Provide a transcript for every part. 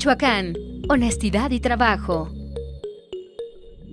Michoacán, honestidad y trabajo.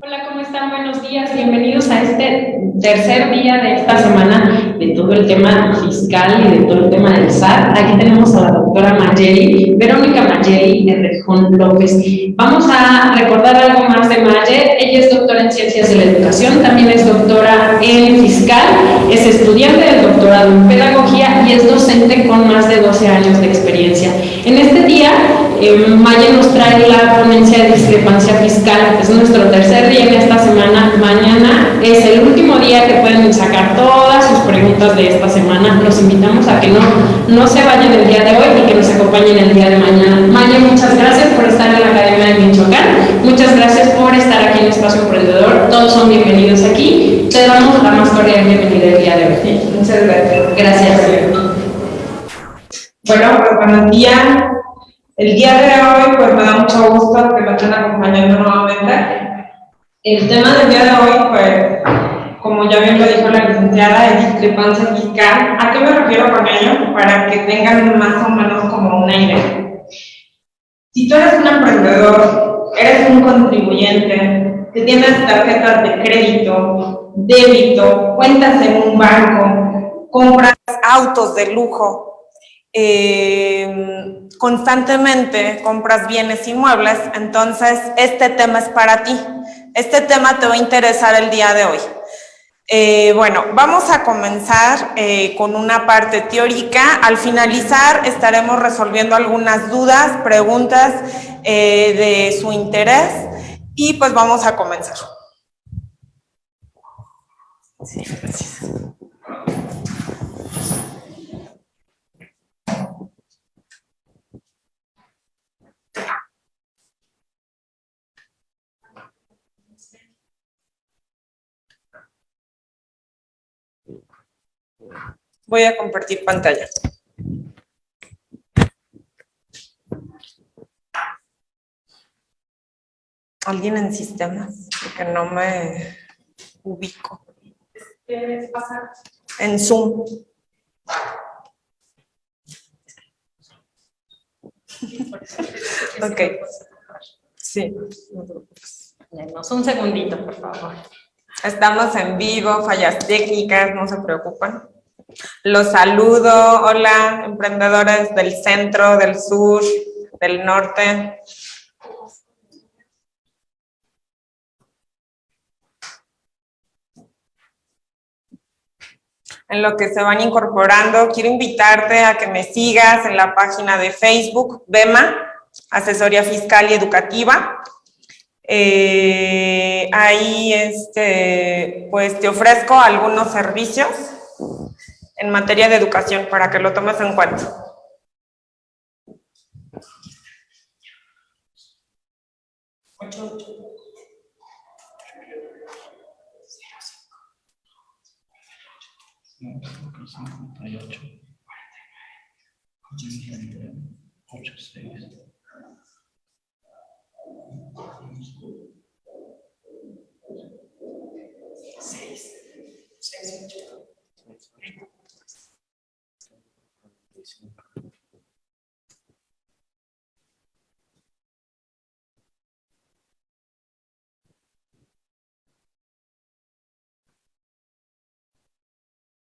Hola, ¿cómo están? Buenos días, bienvenidos a este tercer día de esta semana de todo el tema fiscal y de todo el tema del SAT. Aquí tenemos a la doctora Verónica Mayeli Errejón López. Vamos a recordar algo más de Maye. Ella es doctora en Ciencias de la Educación, también es doctora en Fiscal, es estudiante del doctorado en Pedagogía y es docente con más de 12 años de experiencia. En este día, Maye nos trae la ponencia de discrepancia fiscal. Es nuestro tercer día en esta semana. Mañana es el último día que pueden sacar todas sus preguntas de esta semana. Los invitamos a que no se vayan el día de hoy y que nos acompañen el día de mañana. Maye, muchas gracias por estar en la Academia de Michoacán. Muchas gracias por estar aquí en Espacio Emprendedor. Todos son bienvenidos aquí. Te damos la más cordial bienvenida el día de hoy. Muchas gracias. Gracias. Bueno, pues buenos días. El día de hoy, pues me da mucho gusto que me estén acompañando nuevamente. El tema del día de hoy, pues, como ya bien lo dijo la licenciada, es discrepancia fiscal. ¿A qué me refiero con ello? Para que tengan más o menos como una idea. Si tú eres un emprendedor, eres un contribuyente, que tienes tarjetas de crédito, débito, cuentas en un banco, compras autos de lujo, constantemente compras bienes inmuebles, entonces este tema es para ti. Este tema te va a interesar el día de hoy. Bueno, vamos a comenzar con una parte teórica. Al finalizar estaremos resolviendo algunas dudas, preguntas de su interés y pues vamos a comenzar. Sí, gracias. Voy a compartir pantalla. ¿Alguien en sistemas? Porque no me ubico. ¿Qué pasa? En Zoom. Ok. Sí. Denos un segundito, por favor. Estamos en vivo, fallas técnicas, no se preocupen. Los saludo, hola, emprendedores del centro, del sur, del norte. En lo que se van incorporando, quiero invitarte a que me sigas en la página de Facebook, BEMA, Asesoría Fiscal y Educativa. Ahí pues te ofrezco algunos servicios en materia de educación para que lo tomes en cuenta.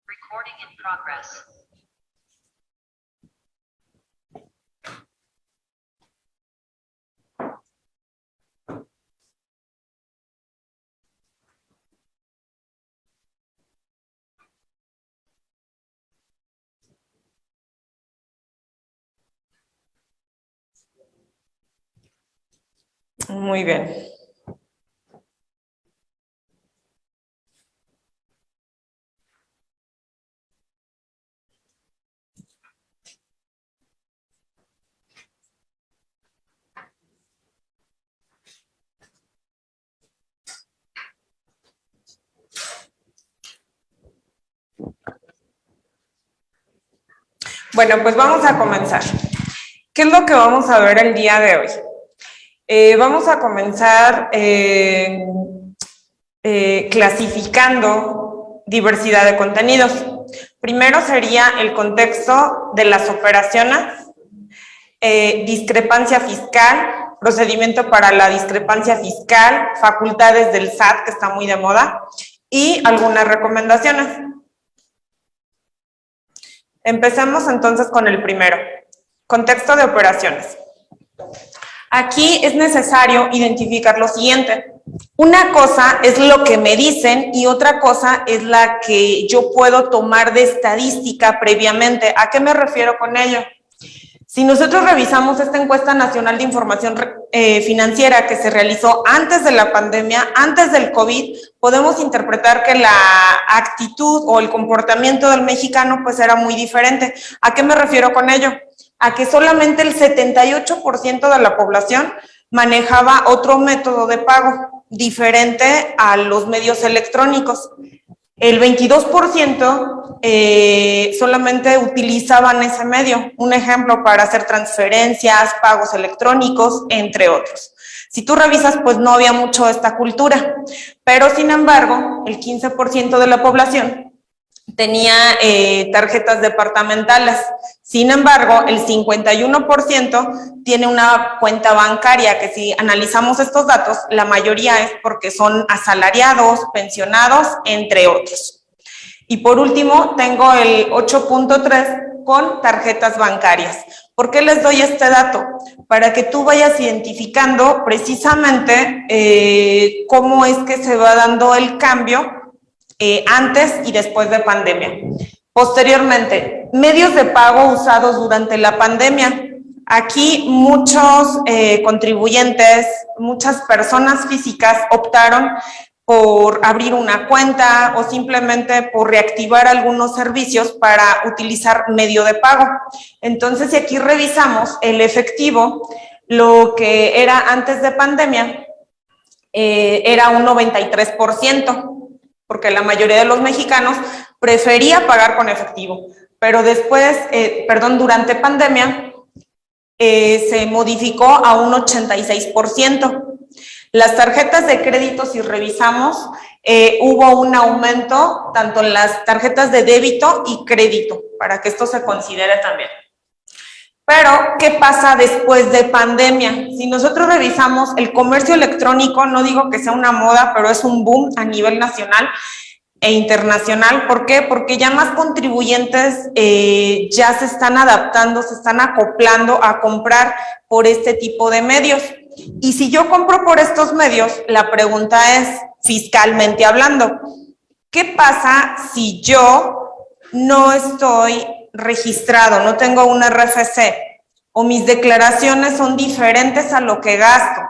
Recording in progress. Muy bien. Bueno, pues vamos a comenzar. ¿Qué es lo que vamos a ver el día de hoy? Vamos a comenzar clasificando diversidad de contenidos. Primero sería el contexto de las operaciones discrepancia fiscal, procedimiento para la discrepancia fiscal, facultades del SAT, que está muy de moda, y algunas recomendaciones. Empecemos entonces con el primero, contexto de operaciones. Aquí es necesario identificar lo siguiente. Una cosa es lo que me dicen y otra cosa es la que yo puedo tomar de estadística previamente. ¿A qué me refiero con ello? Si nosotros revisamos esta encuesta nacional de información financiera que se realizó antes de la pandemia, antes del COVID, podemos interpretar que la actitud o el comportamiento del mexicano pues era muy diferente. ¿A qué me refiero con ello? A que solamente el 78% de la población manejaba otro método de pago diferente a los medios electrónicos. El 22% solamente utilizaban ese medio, un ejemplo para hacer transferencias, pagos electrónicos, entre otros. Si tú revisas, pues no había mucho esta cultura, pero sin embargo, el 15% de la población tenía tarjetas departamentales. Sin embargo, el 51% tiene una cuenta bancaria, que si analizamos estos datos, la mayoría es porque son asalariados, pensionados, entre otros. Y por último, tengo el 8.3 con tarjetas bancarias. ¿Por qué les doy este dato? Para que tú vayas identificando precisamente cómo es que se va dando el cambio antes y después de pandemia. Posteriormente, medios de pago usados durante la pandemia. Aquí muchos contribuyentes, muchas personas físicas optaron por abrir una cuenta o simplemente por reactivar algunos servicios para utilizar medio de pago. Entonces, si aquí revisamos el efectivo, lo que era antes de pandemia era un 93%. Porque la mayoría de los mexicanos prefería pagar con efectivo, pero después, durante pandemia, se modificó a un 86%. Las tarjetas de crédito, si revisamos, hubo un aumento tanto en las tarjetas de débito y crédito, para que esto se considere también. Pero, ¿qué pasa después de pandemia? Si nosotros revisamos el comercio electrónico, no digo que sea una moda, pero es un boom a nivel nacional e internacional. ¿Por qué? Porque ya más contribuyentes ya se están adaptando, se están acoplando a comprar por este tipo de medios. Y si yo compro por estos medios, la pregunta es, fiscalmente hablando, ¿qué pasa si yo no estoy registrado, no tengo un RFC o mis declaraciones son diferentes a lo que gasto?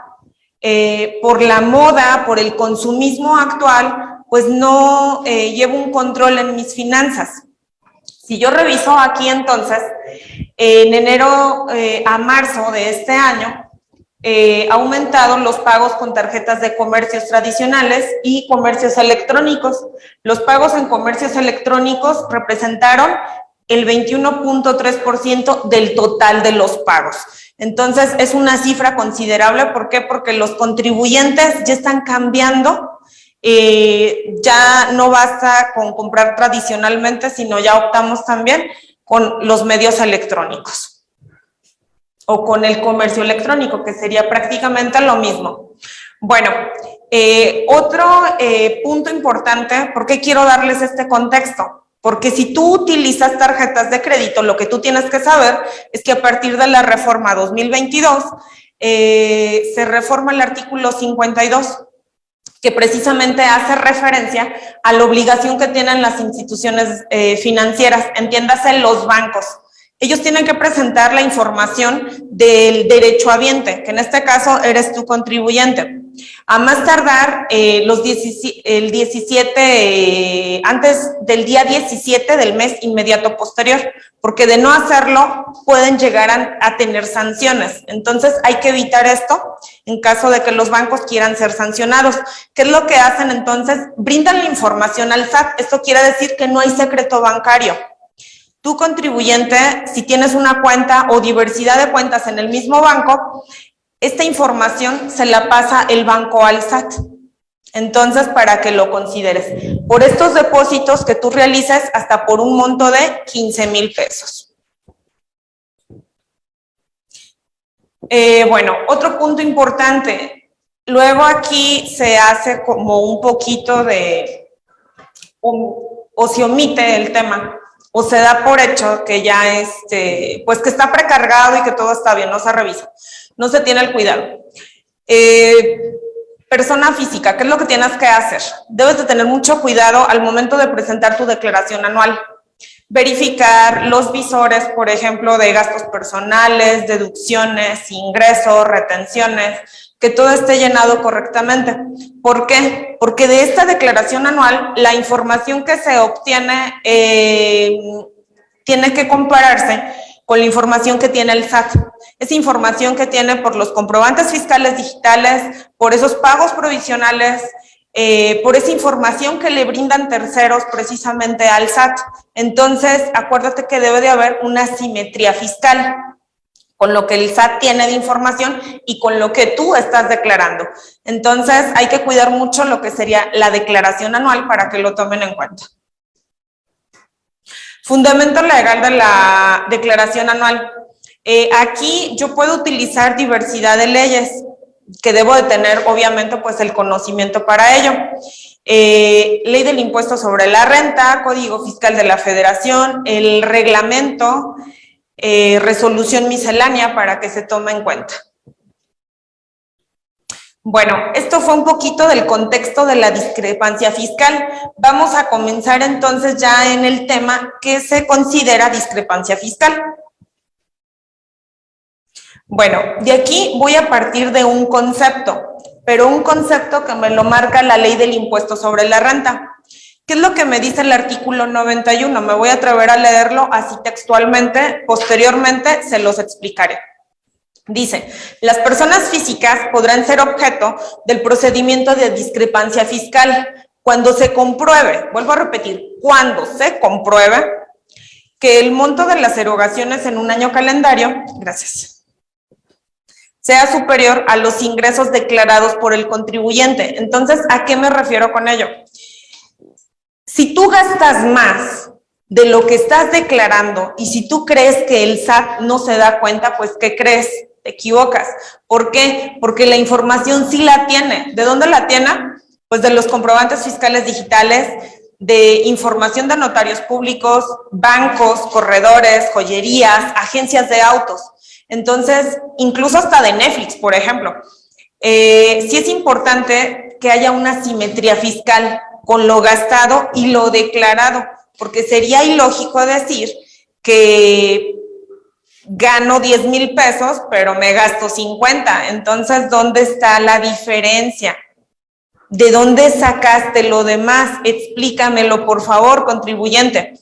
Por la moda, por el consumismo actual, pues no llevo un control en mis finanzas. Si yo reviso aquí entonces, en enero a marzo de este año, aumentaron los pagos con tarjetas de comercios tradicionales y comercios electrónicos. Los pagos en comercios electrónicos representaron el 21.3% del total de los pagos. Entonces, es una cifra considerable. ¿Por qué? Porque los contribuyentes ya están cambiando. Ya no basta con comprar tradicionalmente, sino ya optamos también con los medios electrónicos o con el comercio electrónico, que sería prácticamente lo mismo. Bueno, otro punto importante, ¿por qué quiero darles este contexto? Porque si tú utilizas tarjetas de crédito, lo que tú tienes que saber es que a partir de la reforma 2022 se reforma el artículo 52, que precisamente hace referencia a la obligación que tienen las instituciones financieras, entiéndase los bancos. Ellos tienen que presentar la información del derechohabiente, que en este caso eres tu contribuyente. A más tardar antes del día 17 del mes inmediato posterior, porque de no hacerlo pueden llegar a tener sanciones. Entonces hay que evitar esto en caso de que los bancos quieran ser sancionados. ¿Qué es lo que hacen entonces? Brindan la información al SAT. Esto quiere decir que no hay secreto bancario. Tu contribuyente, si tienes una cuenta o diversidad de cuentas en el mismo banco, esta información se la pasa el banco al SAT. Entonces, para que lo consideres. Por estos depósitos que tú realices hasta por un monto de 15,000 pesos. Bueno, otro punto importante. Luego aquí se hace como un poquito de, o se omite el tema, o se da por hecho que ya pues que está precargado y que todo está bien, no se revisa, no se tiene el cuidado. Persona física, ¿qué es lo que tienes que hacer? Debes de tener mucho cuidado al momento de presentar tu declaración anual. Verificar los visores, por ejemplo, de gastos personales, deducciones, ingresos, retenciones, que todo esté llenado correctamente. ¿Por qué? Porque de esta declaración anual, la información que se obtiene tiene que compararse con la información que tiene el SAT. Esa información que tiene por los comprobantes fiscales digitales, por esos pagos provisionales, por esa información que le brindan terceros precisamente al SAT. Entonces, acuérdate que debe de haber una simetría fiscal con lo que el SAT tiene de información y con lo que tú estás declarando. Entonces, hay que cuidar mucho lo que sería la declaración anual para que lo tomen en cuenta. Fundamento legal de la declaración anual. Aquí yo puedo utilizar diversidad de leyes, que debo de tener obviamente pues el conocimiento para ello. Ley del impuesto sobre la renta, Código Fiscal de la Federación, el reglamento, resolución miscelánea para que se tome en cuenta. Bueno, esto fue un poquito del contexto de la discrepancia fiscal. Vamos a comenzar entonces ya en el tema que se considera discrepancia fiscal. Bueno, de aquí voy a partir de un concepto, pero un concepto que me lo marca la ley del impuesto sobre la renta. ¿Qué es lo que me dice el artículo 91? Me voy a atrever a leerlo así textualmente, posteriormente se los explicaré. Dice, las personas físicas podrán ser objeto del procedimiento de discrepancia fiscal cuando se compruebe, vuelvo a repetir, cuando se compruebe que el monto de las erogaciones en un año calendario, gracias, sea superior a los ingresos declarados por el contribuyente. Entonces, ¿a qué me refiero con ello? Si tú gastas más de lo que estás declarando y si tú crees que el SAT no se da cuenta, pues ¿qué crees? Te equivocas. ¿Por qué? Porque la información sí la tiene. ¿De dónde la tiene? Pues de los comprobantes fiscales digitales, de información de notarios públicos, bancos, corredores, joyerías, agencias de autos. Entonces, incluso hasta de Netflix, por ejemplo. Sí es importante que haya una simetría fiscal con lo gastado y lo declarado, porque sería ilógico decir que gano 10,000 pesos, pero me gasto 50. Entonces, ¿dónde está la diferencia? ¿De dónde sacaste lo demás? Explícamelo, por favor, contribuyente.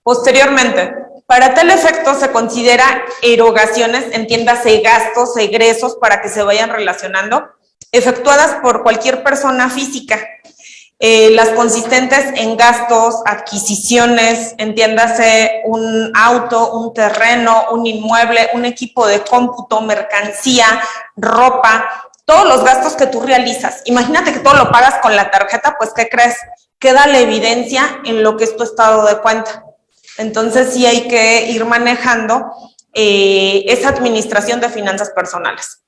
Posteriormente, para tal efecto se considera erogaciones, entiéndase gastos, egresos, para que se vayan relacionando, efectuadas por cualquier persona física. Las consistentes en gastos, adquisiciones, entiéndase un auto, un terreno, un inmueble, un equipo de cómputo, mercancía, ropa, todos los gastos que tú realizas. Imagínate que todo lo pagas con la tarjeta, pues ¿qué crees? Queda la evidencia en lo que es tu estado de cuenta. Entonces sí hay que ir manejando esa administración de finanzas personales.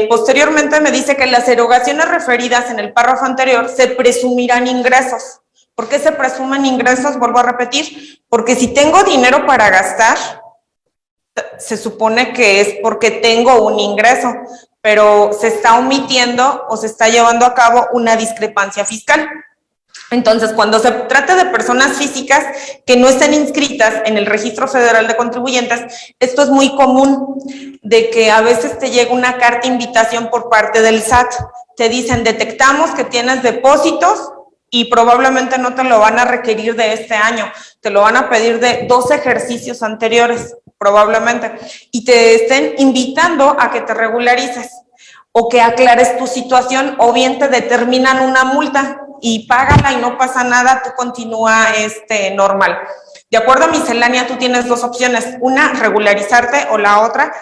Posteriormente me dice que las erogaciones referidas en el párrafo anterior se presumirán ingresos. ¿Por qué se presumen ingresos? Vuelvo a repetir, porque si tengo dinero para gastar, se supone que es porque tengo un ingreso, pero se está omitiendo o se está llevando a cabo una discrepancia fiscal. Entonces, cuando se trata de personas físicas que no estén inscritas en el Registro Federal de Contribuyentes, esto es muy común, de que a veces te llega una carta invitación por parte del SAT. Te dicen, detectamos que tienes depósitos y probablemente no te lo van a requerir de este año, te lo van a pedir de 2 ejercicios anteriores, probablemente, y te estén invitando a que te regularices o que aclares tu situación, o bien te determinan una multa y págala y no pasa nada, tú continúa normal. De acuerdo a miscelánea, tú tienes 2 opciones, una, regularizarte, o la otra,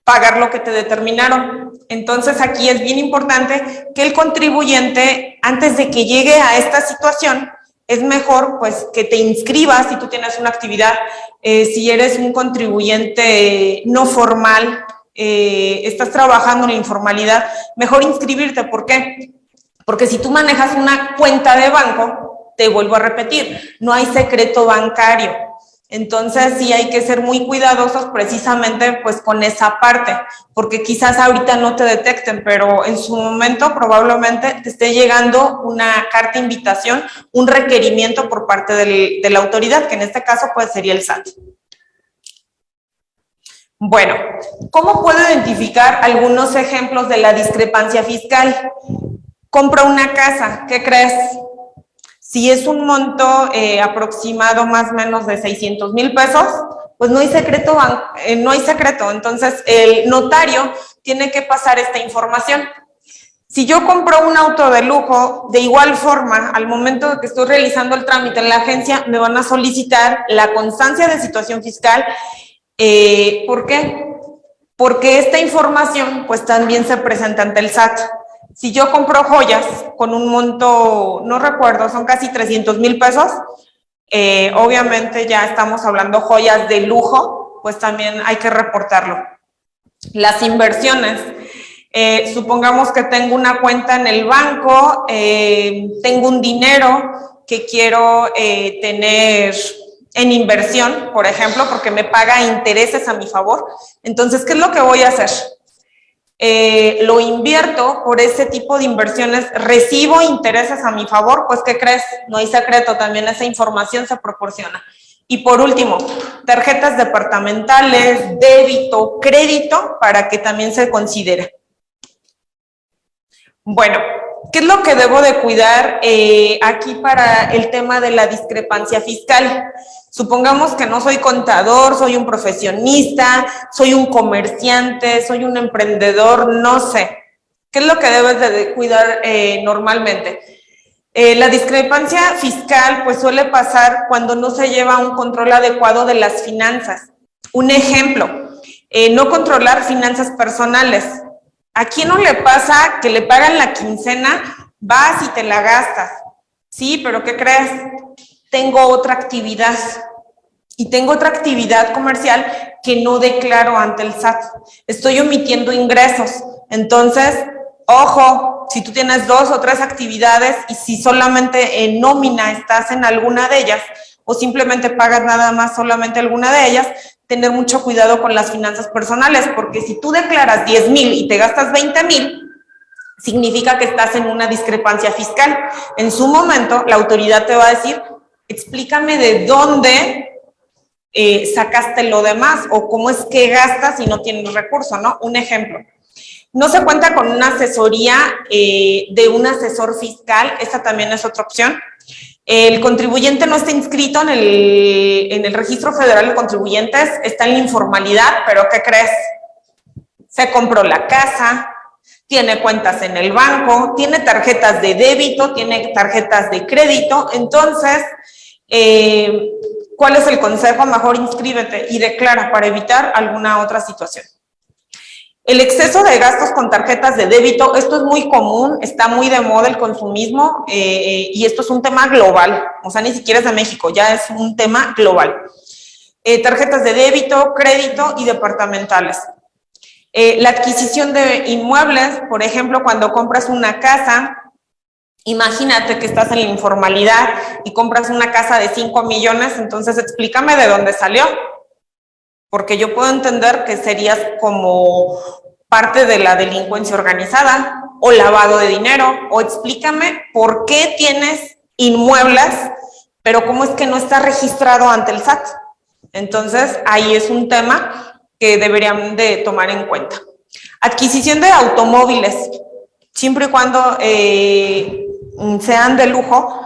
pagar lo que te determinaron. Entonces, aquí es bien importante que el contribuyente, antes de que llegue a esta situación, es mejor pues que te inscribas si tú tienes una actividad, si eres un contribuyente no formal, estás trabajando en la informalidad, mejor inscribirte. ¿Por qué? Porque si tú manejas una cuenta de banco, te vuelvo a repetir, no hay secreto bancario. Entonces sí hay que ser muy cuidadosos precisamente pues con esa parte, porque quizás ahorita no te detecten, pero en su momento probablemente te esté llegando una carta de invitación, un requerimiento por parte de la autoridad, que en este caso pues sería el SAT. Bueno, ¿cómo puedo identificar algunos ejemplos de la discrepancia fiscal? Compro una casa, ¿qué crees? Si es un monto aproximado más o menos de 600,000 pesos, pues no hay secreto, entonces el notario tiene que pasar esta información. Si yo compro un auto de lujo, de igual forma, al momento de que estoy realizando el trámite en la agencia, me van a solicitar la constancia de situación fiscal. ¿Por qué? Porque esta información pues también se presenta ante el SAT. Si yo compro joyas con un monto, no recuerdo, son casi 300,000 pesos, obviamente ya estamos hablando joyas de lujo, pues también hay que reportarlo. Las inversiones, supongamos que tengo una cuenta en el banco, tengo un dinero que quiero tener en inversión, por ejemplo, porque me paga intereses a mi favor. Entonces, ¿qué es lo que voy a hacer? Lo invierto por ese tipo de inversiones, recibo intereses a mi favor, pues ¿qué crees? No hay secreto, también esa información se proporciona. Y por último, tarjetas departamentales, débito, crédito, para que también se considere. Bueno, ¿qué es lo que debo de cuidar aquí para el tema de la discrepancia fiscal? Supongamos que no soy contador, soy un profesionista, soy un comerciante, soy un emprendedor, no sé. ¿Qué es lo que debes de cuidar normalmente? La discrepancia fiscal pues suele pasar cuando no se lleva un control adecuado de las finanzas. Un ejemplo, no controlar finanzas personales. ¿A quién no le pasa que le pagan la quincena, vas y te la gastas? Sí, pero ¿qué crees? Tengo otra actividad y tengo otra actividad comercial que no declaro ante el SAT. Estoy omitiendo ingresos. Entonces, ojo, si tú tienes 2 o 3 actividades y si solamente en nómina estás en alguna de ellas o simplemente pagas nada más solamente alguna de ellas, tener mucho cuidado con las finanzas personales, porque si tú declaras 10,000 y te gastas 20,000, significa que estás en una discrepancia fiscal. En su momento, la autoridad te va a decir, explícame de dónde sacaste lo demás o cómo es que gastas y no tienes recurso, ¿no? Un ejemplo. No se cuenta con una asesoría de un asesor fiscal, esta también es otra opción. El contribuyente no está inscrito en el Registro Federal de Contribuyentes, está en la informalidad, pero ¿qué crees? Se compró la casa, tiene cuentas en el banco, tiene tarjetas de débito, tiene tarjetas de crédito. Entonces, ¿cuál es el consejo? Mejor inscríbete y declara para evitar alguna otra situación. El exceso de gastos con tarjetas de débito, esto es muy común, está muy de moda el consumismo y esto es un tema global, o sea, ni siquiera es de México, ya es un tema global. Tarjetas de débito, crédito y departamentales. La adquisición de inmuebles, por ejemplo, cuando compras una casa, imagínate que estás en la informalidad y compras una casa de 5 millones, entonces explícame de dónde salió. Porque yo puedo entender que serías como parte de la delincuencia organizada o lavado de dinero, o explícame por qué tienes inmuebles, pero cómo es que no está registrado ante el SAT. Entonces, ahí es un tema que deberían de tomar en cuenta. Adquisición de automóviles, siempre y cuando sean de lujo,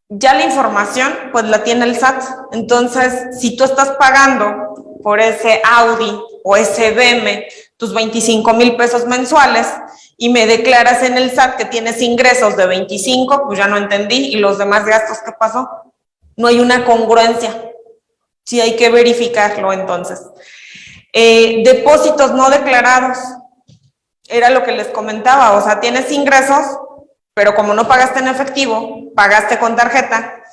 ya la información pues la tiene el SAT. Entonces, si tú estás pagando por ese Audi o ese BM tus 25,000 pesos mensuales y me declaras en el SAT que tienes ingresos de 25, pues ya no entendí. ¿Y los demás gastos qué pasó? No hay una congruencia. Sí hay que verificarlo entonces. Depósitos no declarados. Era lo que les comentaba, o sea, tienes ingresos, pero como no pagaste en efectivo, pagaste con tarjeta,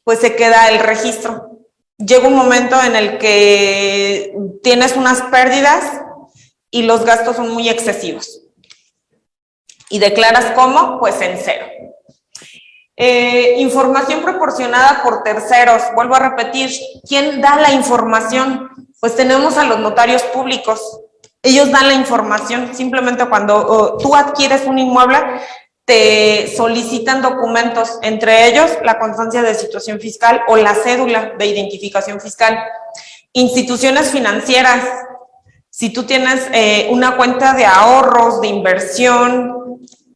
pues se queda el registro. Llega un momento en el que tienes unas pérdidas y los gastos son muy excesivos. Y declaras ¿cómo? Pues en cero. Información proporcionada por terceros. Vuelvo a repetir, ¿quién da la información? Pues tenemos a los notarios públicos. Ellos dan la información. Simplemente cuando tú adquieres un inmueble, te solicitan documentos, entre ellos la constancia de situación fiscal o la cédula de identificación fiscal. Instituciones financieras. Si tú tienes una cuenta de ahorros, de inversión,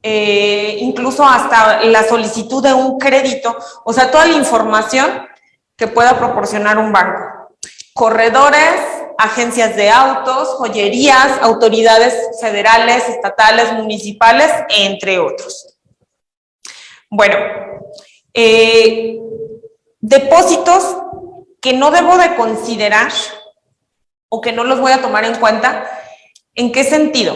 incluso hasta la solicitud de un crédito, o sea, toda la información que pueda proporcionar un banco. Corredores, agencias de autos, joyerías, autoridades federales, estatales, municipales, entre otros. Bueno, depósitos que no debo de considerar o que no los voy a tomar en cuenta. ¿En qué sentido?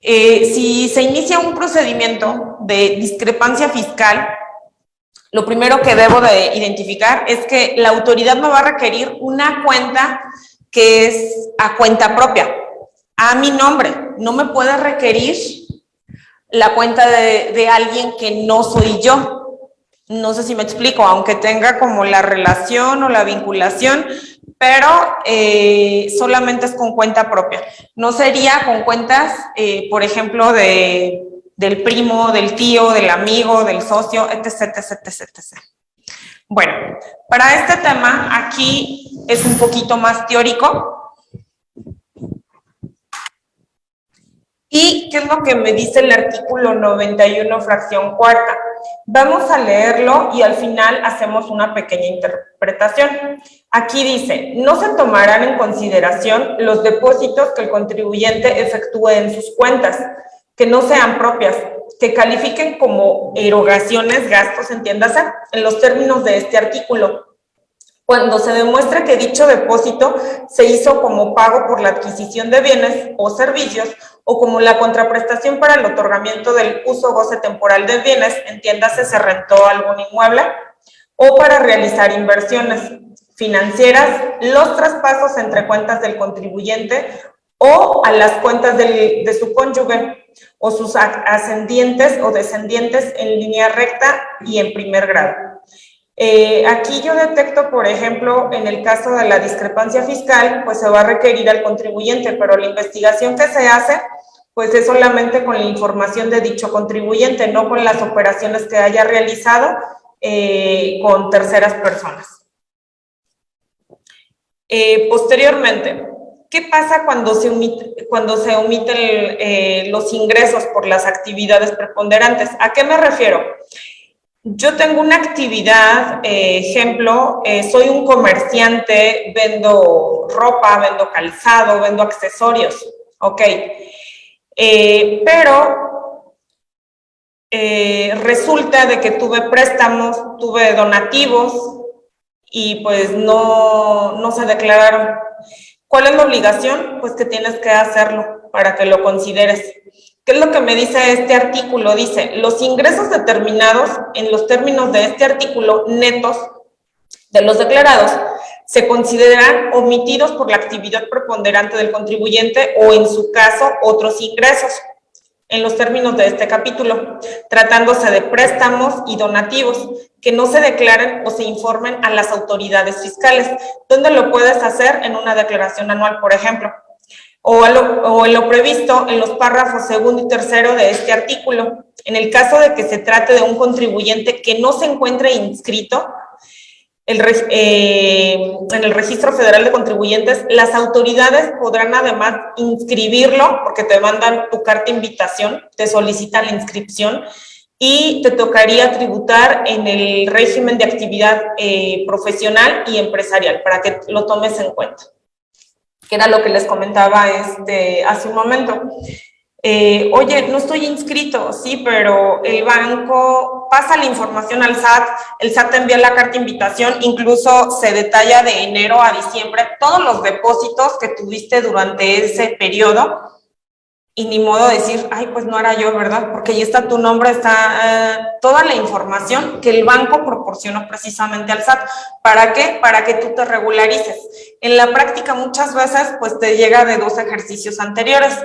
Si se inicia un procedimiento de discrepancia fiscal, lo primero que debo de identificar es que la autoridad me va a requerir una cuenta que es a cuenta propia, a mi nombre. No me puede requerir la cuenta de alguien que no soy yo. No sé si me explico, aunque tenga como la relación o la vinculación, pero solamente es con cuenta propia. No sería con cuentas, por ejemplo, del primo, del tío, del amigo, del socio, etc, etc, etc, etc. Bueno, para este tema aquí es un poquito más teórico. ¿Y qué es lo que me dice el artículo 91, fracción cuarta? Vamos a leerlo y al final hacemos una pequeña interpretación. Aquí dice, no se tomarán en consideración los depósitos que el contribuyente efectúe en sus cuentas, que no sean propias, que califiquen como erogaciones, gastos, entiéndase, en los términos de este artículo, cuando se demuestre que dicho depósito se hizo como pago por la adquisición de bienes o servicios o como la contraprestación para el otorgamiento del uso o goce temporal de bienes, entiéndase, se rentó algún inmueble, o para realizar inversiones financieras, los traspasos entre cuentas del contribuyente o a las cuentas de su cónyuge o sus ascendientes o descendientes en línea recta y en primer grado. Aquí yo detecto, por ejemplo, en el caso de la discrepancia fiscal, pues se va a requerir al contribuyente, pero la investigación que se hace, pues es solamente con la información de dicho contribuyente, no con las operaciones que haya realizado con terceras personas. Posteriormente, ¿qué pasa cuando se omiten los ingresos por las actividades preponderantes? ¿A qué me refiero? Yo tengo una actividad, ejemplo, soy un comerciante, vendo ropa, vendo calzado, vendo accesorios, ok. Pero resulta de que tuve préstamos, tuve donativos y pues no se declararon. ¿Cuál es la obligación? Pues que tienes que hacerlo para que lo consideres. ¿Qué es lo que me dice este artículo? Dice, los ingresos determinados en los términos de este artículo netos de los declarados se consideran omitidos por la actividad preponderante del contribuyente o, en su caso, otros ingresos en los términos de este capítulo, tratándose de préstamos y donativos que no se declaren o se informen a las autoridades fiscales. ¿Dónde lo puedes hacer? En una declaración anual, por ejemplo. O en lo previsto en los párrafos segundo y tercero de este artículo. En el caso de que se trate de un contribuyente que no se encuentre inscrito en el Registro Federal de Contribuyentes, las autoridades podrán además inscribirlo, porque te mandan tu carta de invitación, te solicitan la inscripción y te tocaría tributar en el régimen de actividad profesional y empresarial, para que lo tomes en cuenta. Que era lo que les comentaba hace un momento. Oye, no estoy inscrito, sí, pero el banco pasa la información al SAT, el SAT te envía la carta de invitación, incluso se detalla de enero a diciembre todos los depósitos que tuviste durante ese periodo y ni modo de decir, ay, pues no era yo, ¿verdad? Porque ahí está tu nombre, está toda la información que el banco proporcionó precisamente al SAT. ¿Para qué? Para que tú te regularices. En la práctica muchas veces pues te llega de 2 ejercicios anteriores.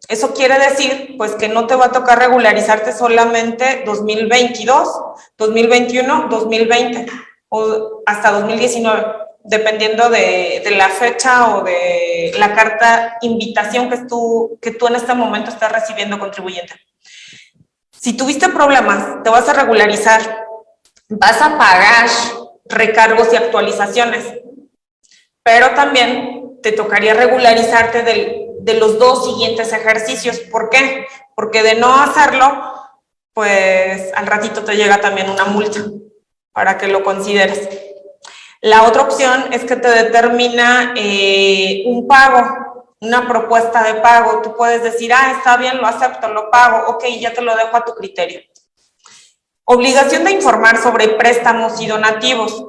Eso quiere decir pues que no te va a tocar regularizarte solamente 2022, 2021, 2020 o hasta 2019. Dependiendo de la fecha o de la carta invitación que tú en este momento estás recibiendo, contribuyente. Si tuviste problemas, te vas a regularizar, vas a pagar recargos y actualizaciones, pero también te tocaría regularizarte de los 2 siguientes ejercicios. ¿Por qué? Porque de no hacerlo, pues al ratito te llega también una multa para que lo consideres. La otra opción es que te determina un pago, una propuesta de pago. Tú puedes decir, ah, está bien, lo acepto, lo pago, ok, ya te lo dejo a tu criterio. Obligación de informar sobre préstamos y donativos.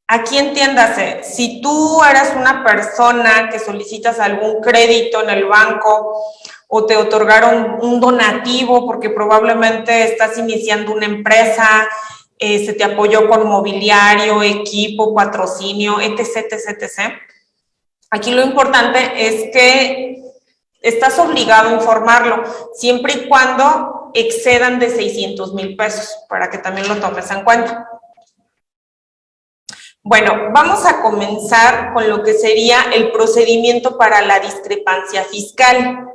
Aquí entiéndase, si tú eres una persona que solicitas algún crédito en el banco o te otorgaron un donativo porque probablemente estás iniciando una empresa, se te apoyó con mobiliario, equipo, patrocinio, etc, etc, etc. Aquí lo importante es que estás obligado a informarlo, siempre y cuando excedan de 600,000 pesos, para que también lo tomes en cuenta. Bueno, vamos a comenzar con lo que sería el procedimiento para la discrepancia fiscal.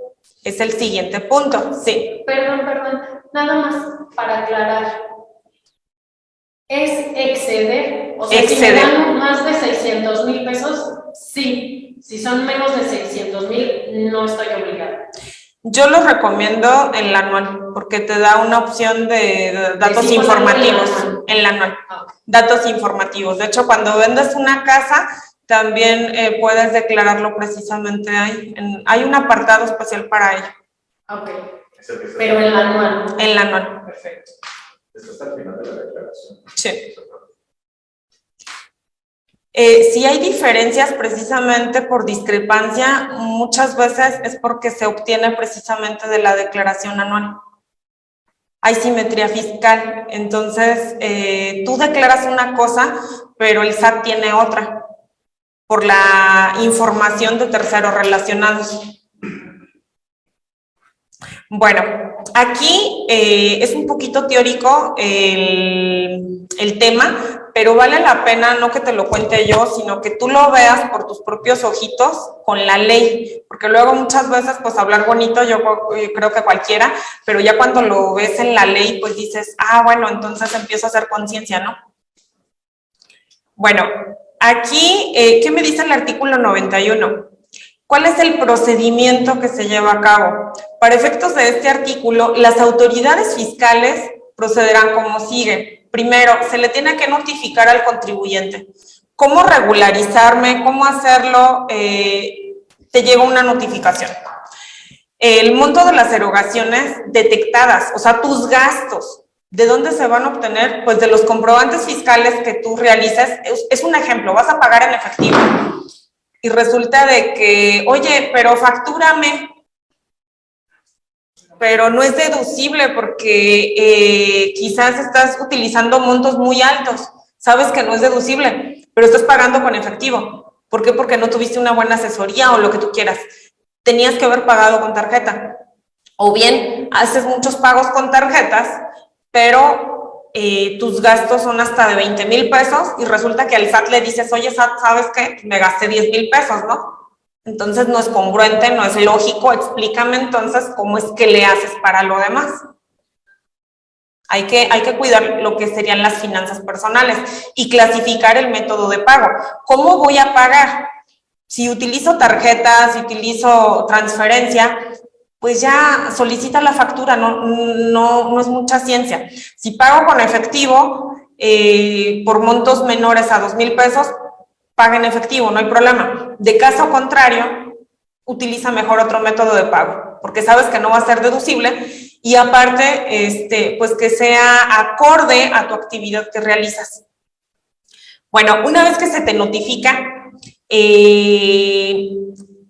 Es el siguiente punto, sí. Perdón, nada más para aclarar. ¿Es exceder? O sea, exceder. Si me dan más de 600,000 pesos, sí. Si son menos de 600,000, no estoy obligada. Yo lo recomiendo en la anual, porque te da una opción de datos informativos en la anual. Datos informativos. De hecho, cuando vendes una casa, también puedes declararlo precisamente ahí. Hay un apartado especial para ello. Ok. Pero en la anual. En la anual. Perfecto. Esto está al final de la declaración. Sí. Si hay diferencias precisamente por discrepancia, muchas veces es porque se obtiene precisamente de la declaración anual. Hay simetría fiscal, entonces tú declaras una cosa, pero el SAT tiene otra, por la información de terceros relacionados. Bueno, aquí es un poquito teórico el tema, pero vale la pena no que te lo cuente yo, sino que tú lo veas por tus propios ojitos con la ley, porque luego muchas veces pues hablar bonito yo creo que cualquiera, pero ya cuando lo ves en la ley pues dices, ah, bueno, entonces empiezo a hacer conciencia, ¿no? Bueno, aquí, ¿qué me dice el artículo 91? ¿Cuál es el procedimiento que se lleva a cabo? Para efectos de este artículo, las autoridades fiscales procederán como sigue. Primero, se le tiene que notificar al contribuyente. ¿Cómo regularizarme? ¿Cómo hacerlo? Te llega una notificación. El monto de las erogaciones detectadas, o sea, tus gastos, ¿de dónde se van a obtener? Pues de los comprobantes fiscales que tú realices. Es un ejemplo, vas a pagar en efectivo. Y resulta de que, oye, pero factúrame, pero no es deducible porque quizás estás utilizando montos muy altos, sabes que no es deducible, pero estás pagando con efectivo. ¿Por qué? Porque no tuviste una buena asesoría o lo que tú quieras. Tenías que haber pagado con tarjeta. O bien, haces muchos pagos con tarjetas, pero tus gastos son hasta de 20,000 pesos y resulta que al SAT le dices, oye SAT, ¿sabes qué? Me gasté 10,000 pesos, ¿no? Entonces no es congruente, no es lógico, explícame entonces cómo es que le haces para lo demás. Hay que cuidar lo que serían las finanzas personales y clasificar el método de pago. ¿Cómo voy a pagar? Si utilizo tarjetas, si utilizo transferencia, pues ya solicita la factura, no es mucha ciencia. Si pago con efectivo, por montos menores a 2,000 pesos, paga en efectivo, no hay problema. De caso contrario, utiliza mejor otro método de pago, porque sabes que no va a ser deducible y aparte, pues que sea acorde a tu actividad que realizas. Bueno, una vez que se te notifica,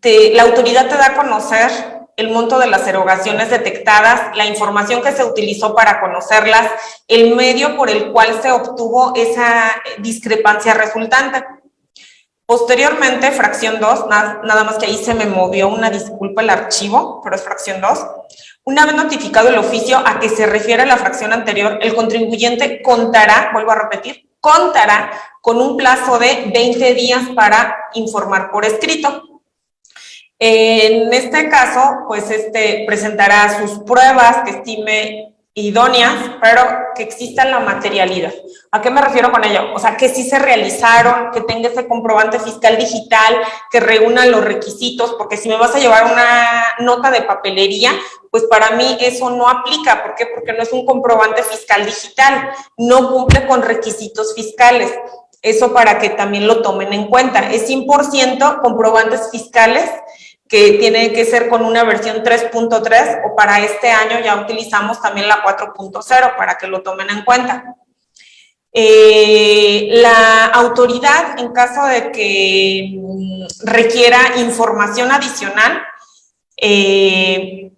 la autoridad te da a conocer el monto de las erogaciones detectadas, la información que se utilizó para conocerlas, el medio por el cual se obtuvo esa discrepancia resultante. Posteriormente, fracción 2, nada más que ahí se me movió una disculpa el archivo, pero es fracción 2. Una vez notificado el oficio a que se refiere la fracción anterior, el contribuyente contará, vuelvo a repetir, contará con un plazo de 20 días para informar por escrito. En este caso, pues presentará sus pruebas que estime idóneas, pero que exista la materialidad. ¿A qué me refiero con ello? O sea, que sí se realizaron, que tenga ese comprobante fiscal digital, que reúna los requisitos, porque si me vas a llevar una nota de papelería, pues para mí eso no aplica. ¿Por qué? Porque no es un comprobante fiscal digital, no cumple con requisitos fiscales. Eso para que también lo tomen en cuenta. Es 100% comprobantes fiscales, que tiene que ser con una versión 3.3 o para este año ya utilizamos también la 4.0 para que lo tomen en cuenta. La autoridad, en caso de que requiera información adicional,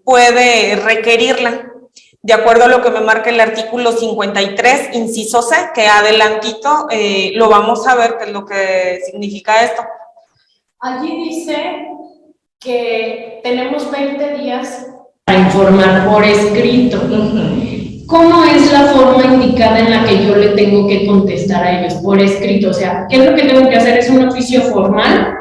puede requerirla, de acuerdo a lo que me marca el artículo 53, inciso C, que adelantito lo vamos a ver qué es lo que significa esto. Allí dice que tenemos 20 días para informar por escrito. ¿Cómo es la forma indicada en la que yo le tengo que contestar a ellos? Por escrito, o sea, ¿qué es lo que tengo que hacer? ¿Es un oficio formal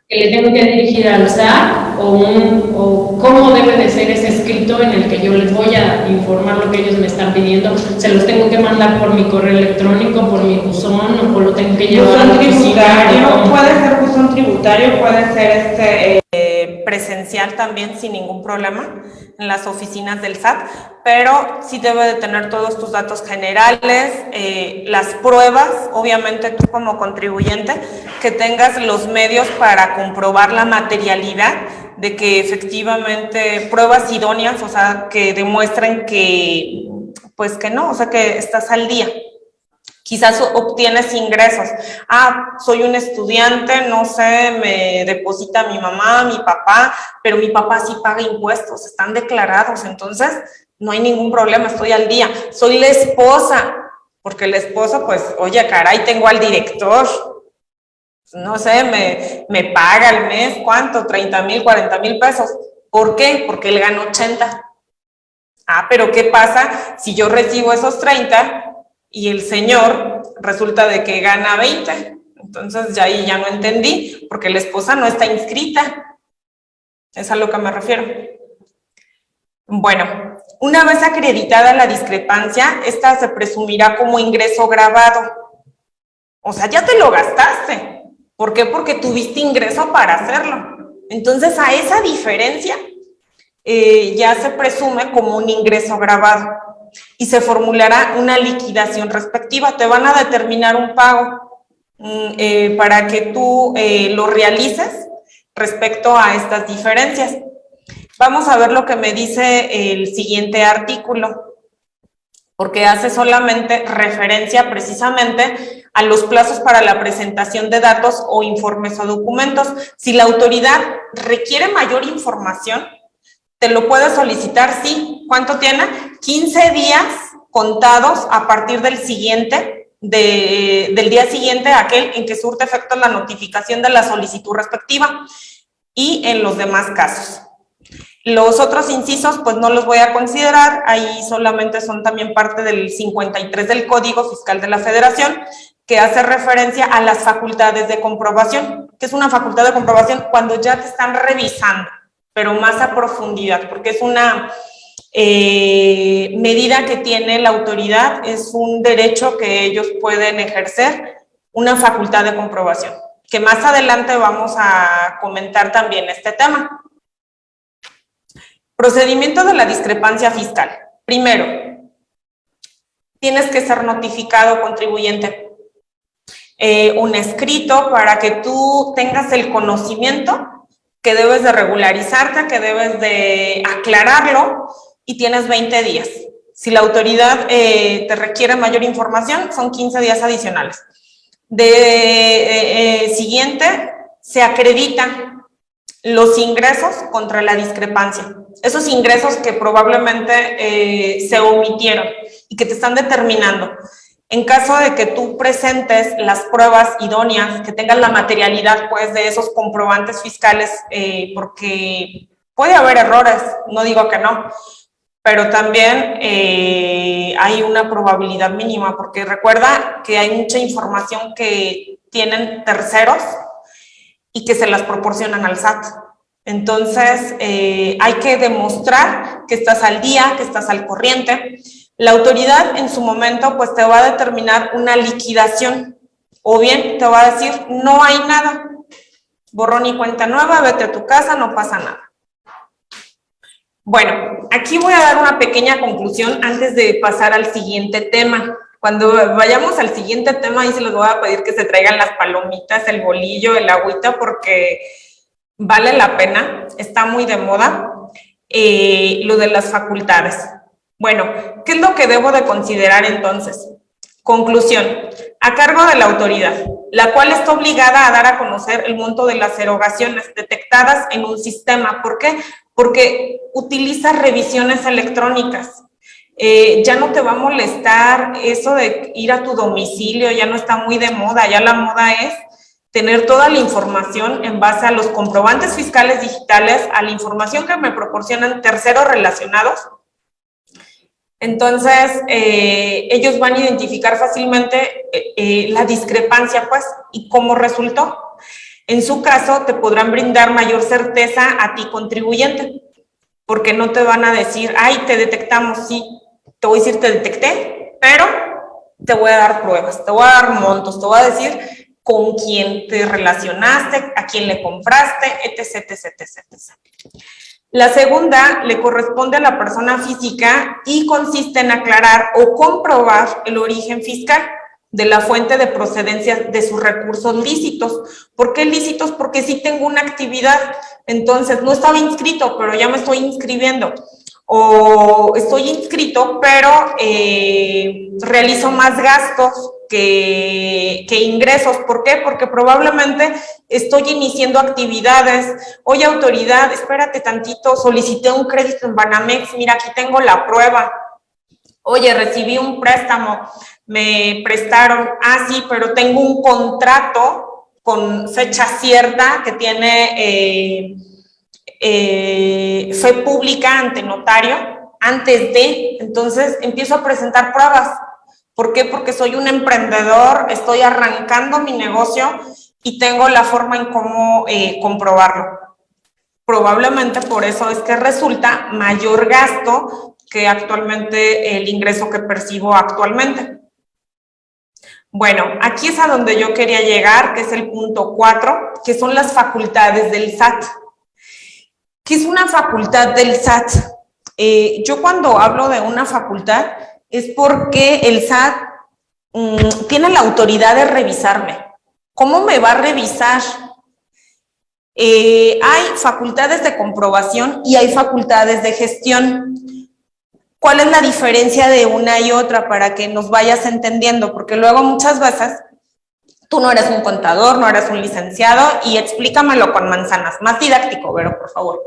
que le tengo que dirigir al SAT o cómo debe de ser ese escrito en el que yo les voy a informar lo que ellos me están pidiendo? ¿Se los tengo que mandar por mi correo electrónico, por mi buzón o lo tengo que llevar a la oficina? Puede ser buzón tributario, puede ser presencial también sin ningún problema en las oficinas del SAT, pero sí debe de tener todos tus datos generales, las pruebas, obviamente tú como contribuyente, que tengas los medios para comprobar la materialidad de que efectivamente pruebas idóneas, o sea, que demuestren que, pues que no, o sea, que estás al día. Quizás obtienes ingresos. Soy un estudiante, no sé, me deposita mi mamá, mi papá, pero mi papá sí paga impuestos, están declarados, entonces no hay ningún problema, estoy al día. Soy la esposa, porque el esposo, pues, oye, caray, tengo al director, no sé, me paga al mes, ¿cuánto? 30,000, 40,000 pesos. ¿Por qué? Porque él gana 80. Pero ¿qué pasa si yo recibo esos 30 y el señor resulta de que gana 20? Entonces ya ahí ya no entendí, porque la esposa no está inscrita. Es a lo que me refiero. Bueno, una vez acreditada la discrepancia, esta se presumirá como ingreso grabado. O sea, ya te lo gastaste. ¿Por qué? Porque tuviste ingreso para hacerlo. Entonces, a esa diferencia ya se presume como un ingreso grabado y se formulará una liquidación respectiva. Te van a determinar un pago para que tú lo realices respecto a estas diferencias. Vamos a ver lo que me dice el siguiente artículo, porque hace solamente referencia precisamente a los plazos para la presentación de datos o informes o documentos. Si la autoridad requiere mayor información, te lo puede solicitar, sí. ¿Cuánto tiene? 15 días contados a partir del día siguiente, aquel en que surte efecto la notificación de la solicitud respectiva, y en los demás casos. Los otros incisos, pues no los voy a considerar, ahí solamente son también parte del 53 del Código Fiscal de la Federación, que hace referencia a las facultades de comprobación. ¿Qué es una facultad de comprobación? Cuando ya te están revisando, pero más a profundidad, porque es una medida que tiene la autoridad, es un derecho que ellos pueden ejercer, una facultad de comprobación, que más adelante vamos a comentar también este tema. Procedimiento de la discrepancia fiscal. Primero, tienes que ser notificado, contribuyente. Un escrito para que tú tengas el conocimiento que debes de regularizarte, que debes de aclararlo, y tienes 20 días. Si la autoridad te requiere mayor información, son 15 días adicionales. Siguiente, se acredita los ingresos contra la discrepancia. Esos ingresos que probablemente se omitieron y que te están determinando. En caso de que tú presentes las pruebas idóneas, que tengas la materialidad pues de esos comprobantes fiscales, porque puede haber errores, no digo que no, pero también hay una probabilidad mínima, porque recuerda que hay mucha información que tienen terceros y que se las proporcionan al SAT. Entonces, hay que demostrar que estás al día, que estás al corriente. La autoridad en su momento pues te va a determinar una liquidación, o bien te va a decir, no hay nada, borrón y cuenta nueva, vete a tu casa, no pasa nada. Bueno, aquí voy a dar una pequeña conclusión antes de pasar al siguiente tema. Cuando vayamos al siguiente tema, ahí se les voy a pedir que se traigan las palomitas, el bolillo, el agüita, porque vale la pena, está muy de moda, lo de las facultades. Bueno, ¿qué es lo que debo de considerar entonces? Conclusión, a cargo de la autoridad, la cual está obligada a dar a conocer el monto de las erogaciones detectadas en un sistema. ¿Por qué? Porque utiliza revisiones electrónicas. Ya no te va a molestar eso de ir a tu domicilio, ya no está muy de moda, ya la moda es tener toda la información en base a los comprobantes fiscales digitales, a la información que me proporcionan terceros relacionados. Entonces, ellos van a identificar fácilmente la discrepancia, pues, y cómo resultó. En su caso, te podrán brindar mayor certeza a ti, contribuyente, porque no te van a decir, ay, te detectamos, sí, te voy a decir, te detecté, pero te voy a dar pruebas, te voy a dar montos, te voy a decir con quién te relacionaste, a quién le compraste, etc, etc, etc, etc. La segunda le corresponde a la persona física y consiste en aclarar o comprobar el origen fiscal de la fuente de procedencia de sus recursos lícitos. ¿Por qué lícitos? Porque sí tengo una actividad, entonces no estaba inscrito, pero ya me estoy inscribiendo. O estoy inscrito, pero realizo más gastos que ingresos. ¿Por qué? Porque probablemente estoy iniciando actividades. Oye, autoridad, espérate tantito, solicité un crédito en Banamex, mira, aquí tengo la prueba. Oye, recibí un préstamo, me prestaron, ah, sí, pero tengo un contrato con fecha cierta que tiene fe pública ante notario, antes de, entonces empiezo a presentar pruebas. ¿Por qué? Porque soy un emprendedor, estoy arrancando mi negocio y tengo la forma en cómo comprobarlo. Probablemente por eso es que resulta mayor gasto que actualmente el ingreso que percibo actualmente. Bueno, aquí es a donde yo quería llegar, que es el punto 4, que son las facultades del SAT. ¿Qué es una facultad del SAT? Yo cuando hablo de una facultad es porque el SAT tiene la autoridad de revisarme. ¿Cómo me va a revisar? Hay facultades de comprobación y hay facultades de gestión. ¿Cuál es la diferencia de una y otra para que nos vayas entendiendo? Porque luego muchas veces tú no eres un contador, no eres un licenciado y explícamelo con manzanas, más didáctico, Vero, por favor.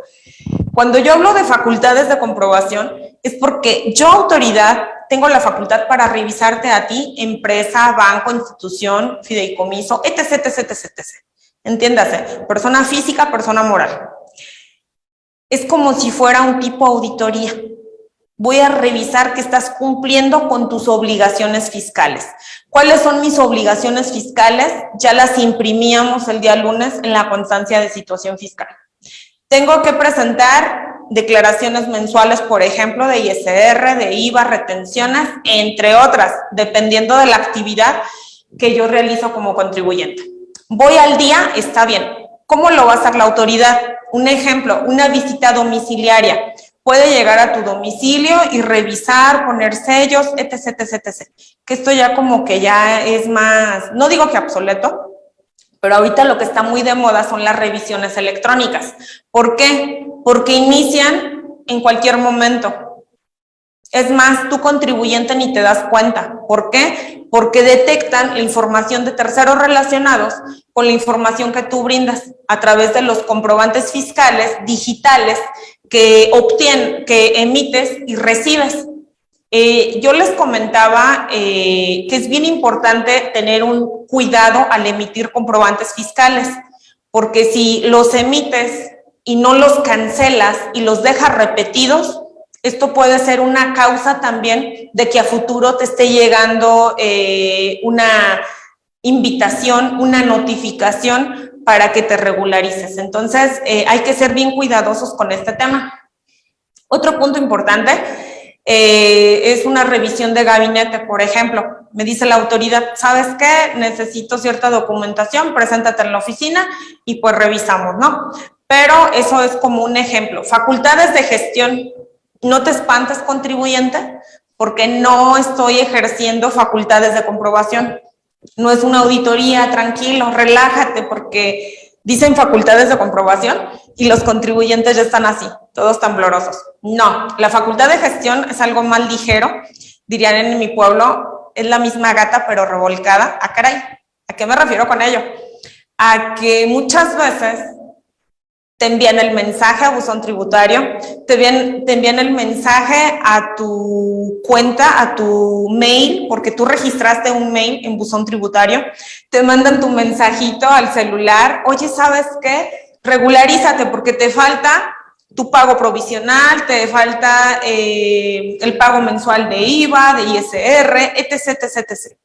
Cuando yo hablo de facultades de comprobación es porque yo, autoridad, tengo la facultad para revisarte a ti, empresa, banco, institución, fideicomiso, etc, etc, etc, etc. Entiéndase, persona física, persona moral. Es como si fuera un tipo auditoría. Voy a revisar que estás cumpliendo con tus obligaciones fiscales. ¿Cuáles son mis obligaciones fiscales? Ya las imprimíamos el día lunes en la constancia de situación fiscal. Tengo que presentar declaraciones mensuales, por ejemplo, de ISR, de IVA, retenciones, entre otras, dependiendo de la actividad que yo realizo como contribuyente. Voy al día, está bien. ¿Cómo lo va a hacer la autoridad? Un ejemplo, una visita domiciliaria. Puede llegar a tu domicilio y revisar, poner sellos, etc, etc, etc. Que esto ya como que ya es más, no digo que obsoleto, pero ahorita lo que está muy de moda son las revisiones electrónicas. ¿Por qué? Porque inician en cualquier momento. Es más, tu contribuyente ni te das cuenta. ¿Por qué? porque detectan la información de terceros relacionados con la información que tú brindas a través de los comprobantes fiscales digitales que emites y recibes. Yo les comentaba que es bien importante tener un cuidado al emitir comprobantes fiscales, porque si los emites y no los cancelas y los dejas repetidos, esto puede ser una causa también de que a futuro te esté llegando una invitación, una notificación para que te regularices. Entonces, hay que ser bien cuidadosos con este tema. Otro punto importante es una revisión de gabinete, por ejemplo. Me dice la autoridad, ¿sabes qué? Necesito cierta documentación, preséntate en la oficina y pues revisamos, ¿no? Pero eso es como un ejemplo. Facultades de gestión. No te espantes, contribuyente, porque no estoy ejerciendo facultades de comprobación. No es una auditoría, tranquilo, relájate, porque dicen facultades de comprobación y los contribuyentes ya están así, todos temblorosos. No, la facultad de gestión es algo más ligero, dirían en mi pueblo, es la misma gata pero revolcada. Ah, caray, ¿a qué me refiero con ello? A que muchas veces te envían el mensaje a buzón tributario, te envían el mensaje a tu cuenta, a tu mail, porque tú registraste un mail en buzón tributario, te mandan tu mensajito al celular, oye, ¿sabes qué? Regularízate porque te falta tu pago provisional, te falta el pago mensual de IVA, de ISR, etc, etc, etc.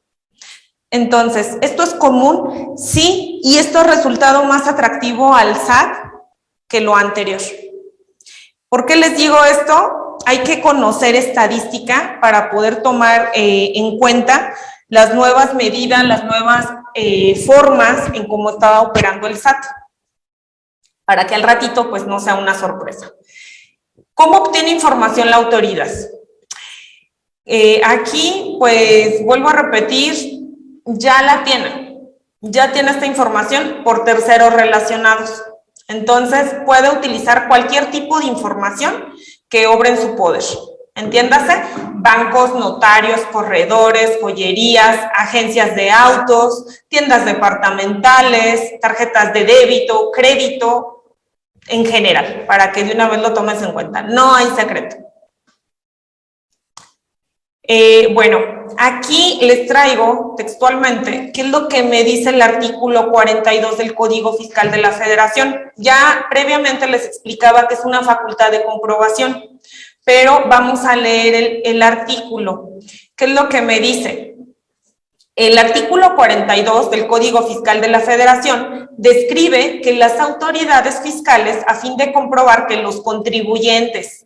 Entonces, ¿esto es común? Sí, y esto ha resultado más atractivo al SAT que lo anterior. ¿Por qué les digo esto? Hay que conocer estadística para poder tomar en cuenta las nuevas medidas, las nuevas formas en cómo estaba operando el SAT, para que al ratito pues no sea una sorpresa. ¿Cómo obtiene información la autoridad? Aquí pues vuelvo a repetir, ya tiene esta información por terceros relacionados. Entonces, puede utilizar cualquier tipo de información que obre en su poder. Entiéndase, bancos, notarios, corredores, joyerías, agencias de autos, tiendas departamentales, tarjetas de débito, crédito, en general, para que de una vez lo tomes en cuenta. No hay secreto. Bueno, aquí les traigo textualmente qué es lo que me dice el artículo 42 del Código Fiscal de la Federación. Ya previamente les explicaba que es una facultad de comprobación, pero vamos a leer el artículo. ¿Qué es lo que me dice? El artículo 42 del Código Fiscal de la Federación describe que las autoridades fiscales, a fin de comprobar que los contribuyentes,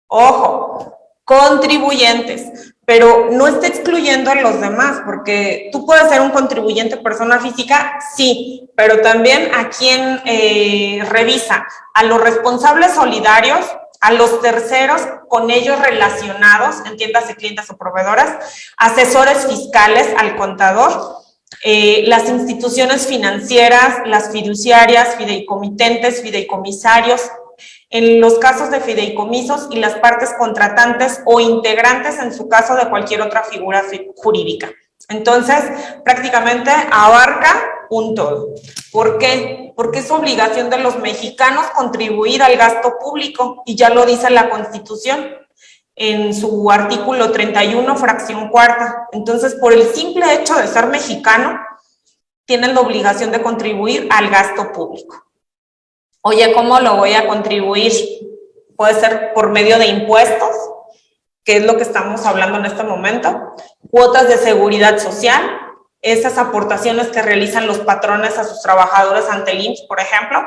ojo, contribuyentes, pero no está excluyendo a los demás, porque tú puedes ser un contribuyente persona física, sí, pero también a quien revisa, a los responsables solidarios, a los terceros con ellos relacionados, entiéndase clientes o proveedoras, asesores fiscales, al contador, las instituciones financieras, las fiduciarias, fideicomitentes, fideicomisarios, en los casos de fideicomisos y las partes contratantes o integrantes en su caso de cualquier otra figura jurídica. Entonces, prácticamente abarca un todo. ¿Por qué? Porque es obligación de los mexicanos contribuir al gasto público y ya lo dice la Constitución en su artículo 31, fracción cuarta. Entonces, por el simple hecho de ser mexicano, tienen la obligación de contribuir al gasto público. Oye, ¿cómo lo voy a contribuir? Puede ser por medio de impuestos, que es lo que estamos hablando en este momento, cuotas de seguridad social, esas aportaciones que realizan los patrones a sus trabajadores ante el IMSS, por ejemplo,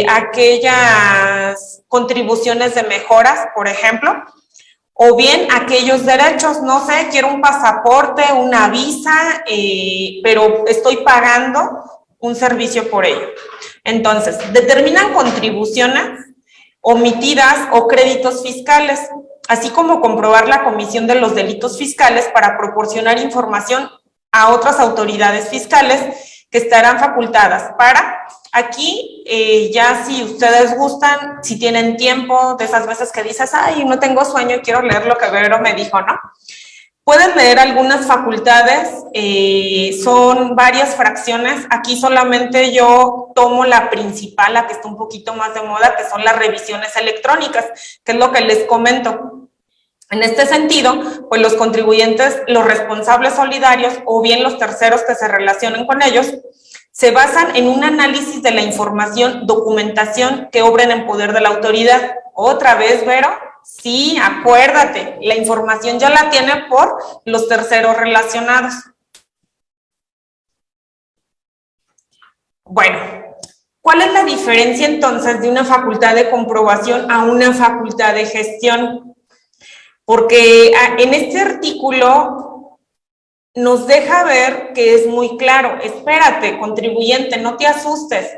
aquellas contribuciones de mejoras, por ejemplo, o bien aquellos derechos, no sé, quiero un pasaporte, una visa, pero estoy pagando un servicio por ello. Entonces, determinan contribuciones omitidas o créditos fiscales, así como comprobar la comisión de los delitos fiscales para proporcionar información a otras autoridades fiscales que estarán facultadas para, aquí ya si ustedes gustan, si tienen tiempo, de esas veces que dices, ay, no tengo sueño y quiero leer lo que Vero me dijo, ¿no? Puedes leer algunas facultades, son varias fracciones. Aquí solamente yo tomo la principal, la que está un poquito más de moda, que son las revisiones electrónicas, que es lo que les comento. En este sentido, pues los contribuyentes, los responsables solidarios o bien los terceros que se relacionen con ellos, se basan en un análisis de la información, documentación que obren en poder de la autoridad. Otra vez, Vero. Sí, acuérdate, la información ya la tiene por los terceros relacionados. Bueno, ¿cuál es la diferencia entonces de una facultad de comprobación a una facultad de gestión? Porque en este artículo nos deja ver que es muy claro. Espérate, contribuyente, no te asustes.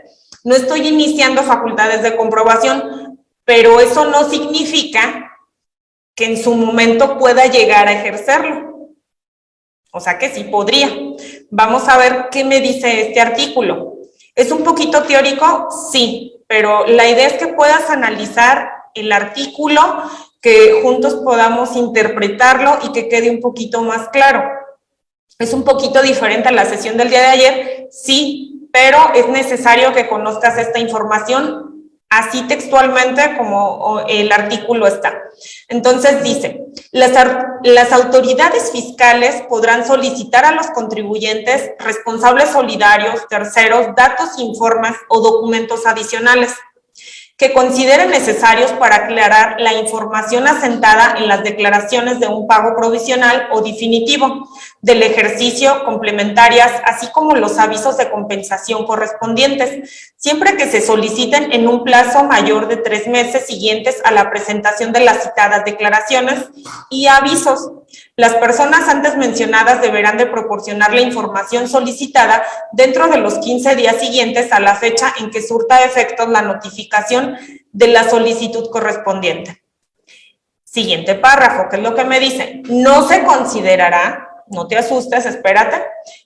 No estoy iniciando facultades de comprobación, pero eso no significa que en su momento pueda llegar a ejercerlo. O sea que sí podría. Vamos a ver qué me dice este artículo. ¿Es un poquito teórico? Sí, pero la idea es que puedas analizar el artículo, que juntos podamos interpretarlo y que quede un poquito más claro. ¿Es un poquito diferente a la sesión del día de ayer? Sí, pero es necesario que conozcas esta información así textualmente como el artículo está. Entonces dice, las autoridades fiscales podrán solicitar a los contribuyentes, responsables solidarios, terceros, datos, informes o documentos adicionales que consideren necesarios para aclarar la información asentada en las declaraciones de un pago provisional o definitivo del ejercicio complementarias, así como los avisos de compensación correspondientes, siempre que se soliciten en un plazo mayor de 3 meses siguientes a la presentación de las citadas declaraciones y avisos. Las personas antes mencionadas deberán de proporcionar la información solicitada dentro de los 15 días siguientes a la fecha en que surta efectos la notificación de la solicitud correspondiente. Siguiente párrafo, ¿qué es lo que me dice? No se considerará, no te asustes, espérate,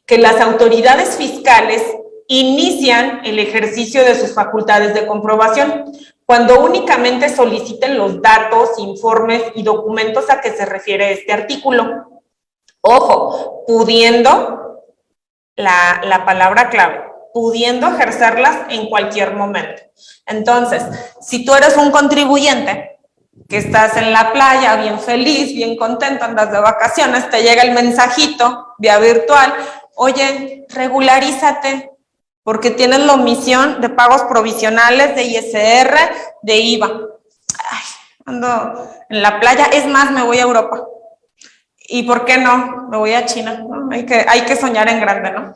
que las autoridades fiscales inician el ejercicio de sus facultades de comprobación cuando únicamente soliciten los datos, informes y documentos a que se refiere este artículo. Ojo, pudiendo, la palabra clave, pudiendo ejercerlas en cualquier momento. Entonces, si tú eres un contribuyente que estás en la playa, bien feliz, bien contento, andas de vacaciones, te llega el mensajito vía virtual, oye, regularízate, porque tienes la omisión de pagos provisionales, de ISR, de IVA. Ay, ando en la playa, es más, me voy a Europa. ¿Y por qué no? Me voy a China, ¿no? Hay que soñar en grande, ¿no?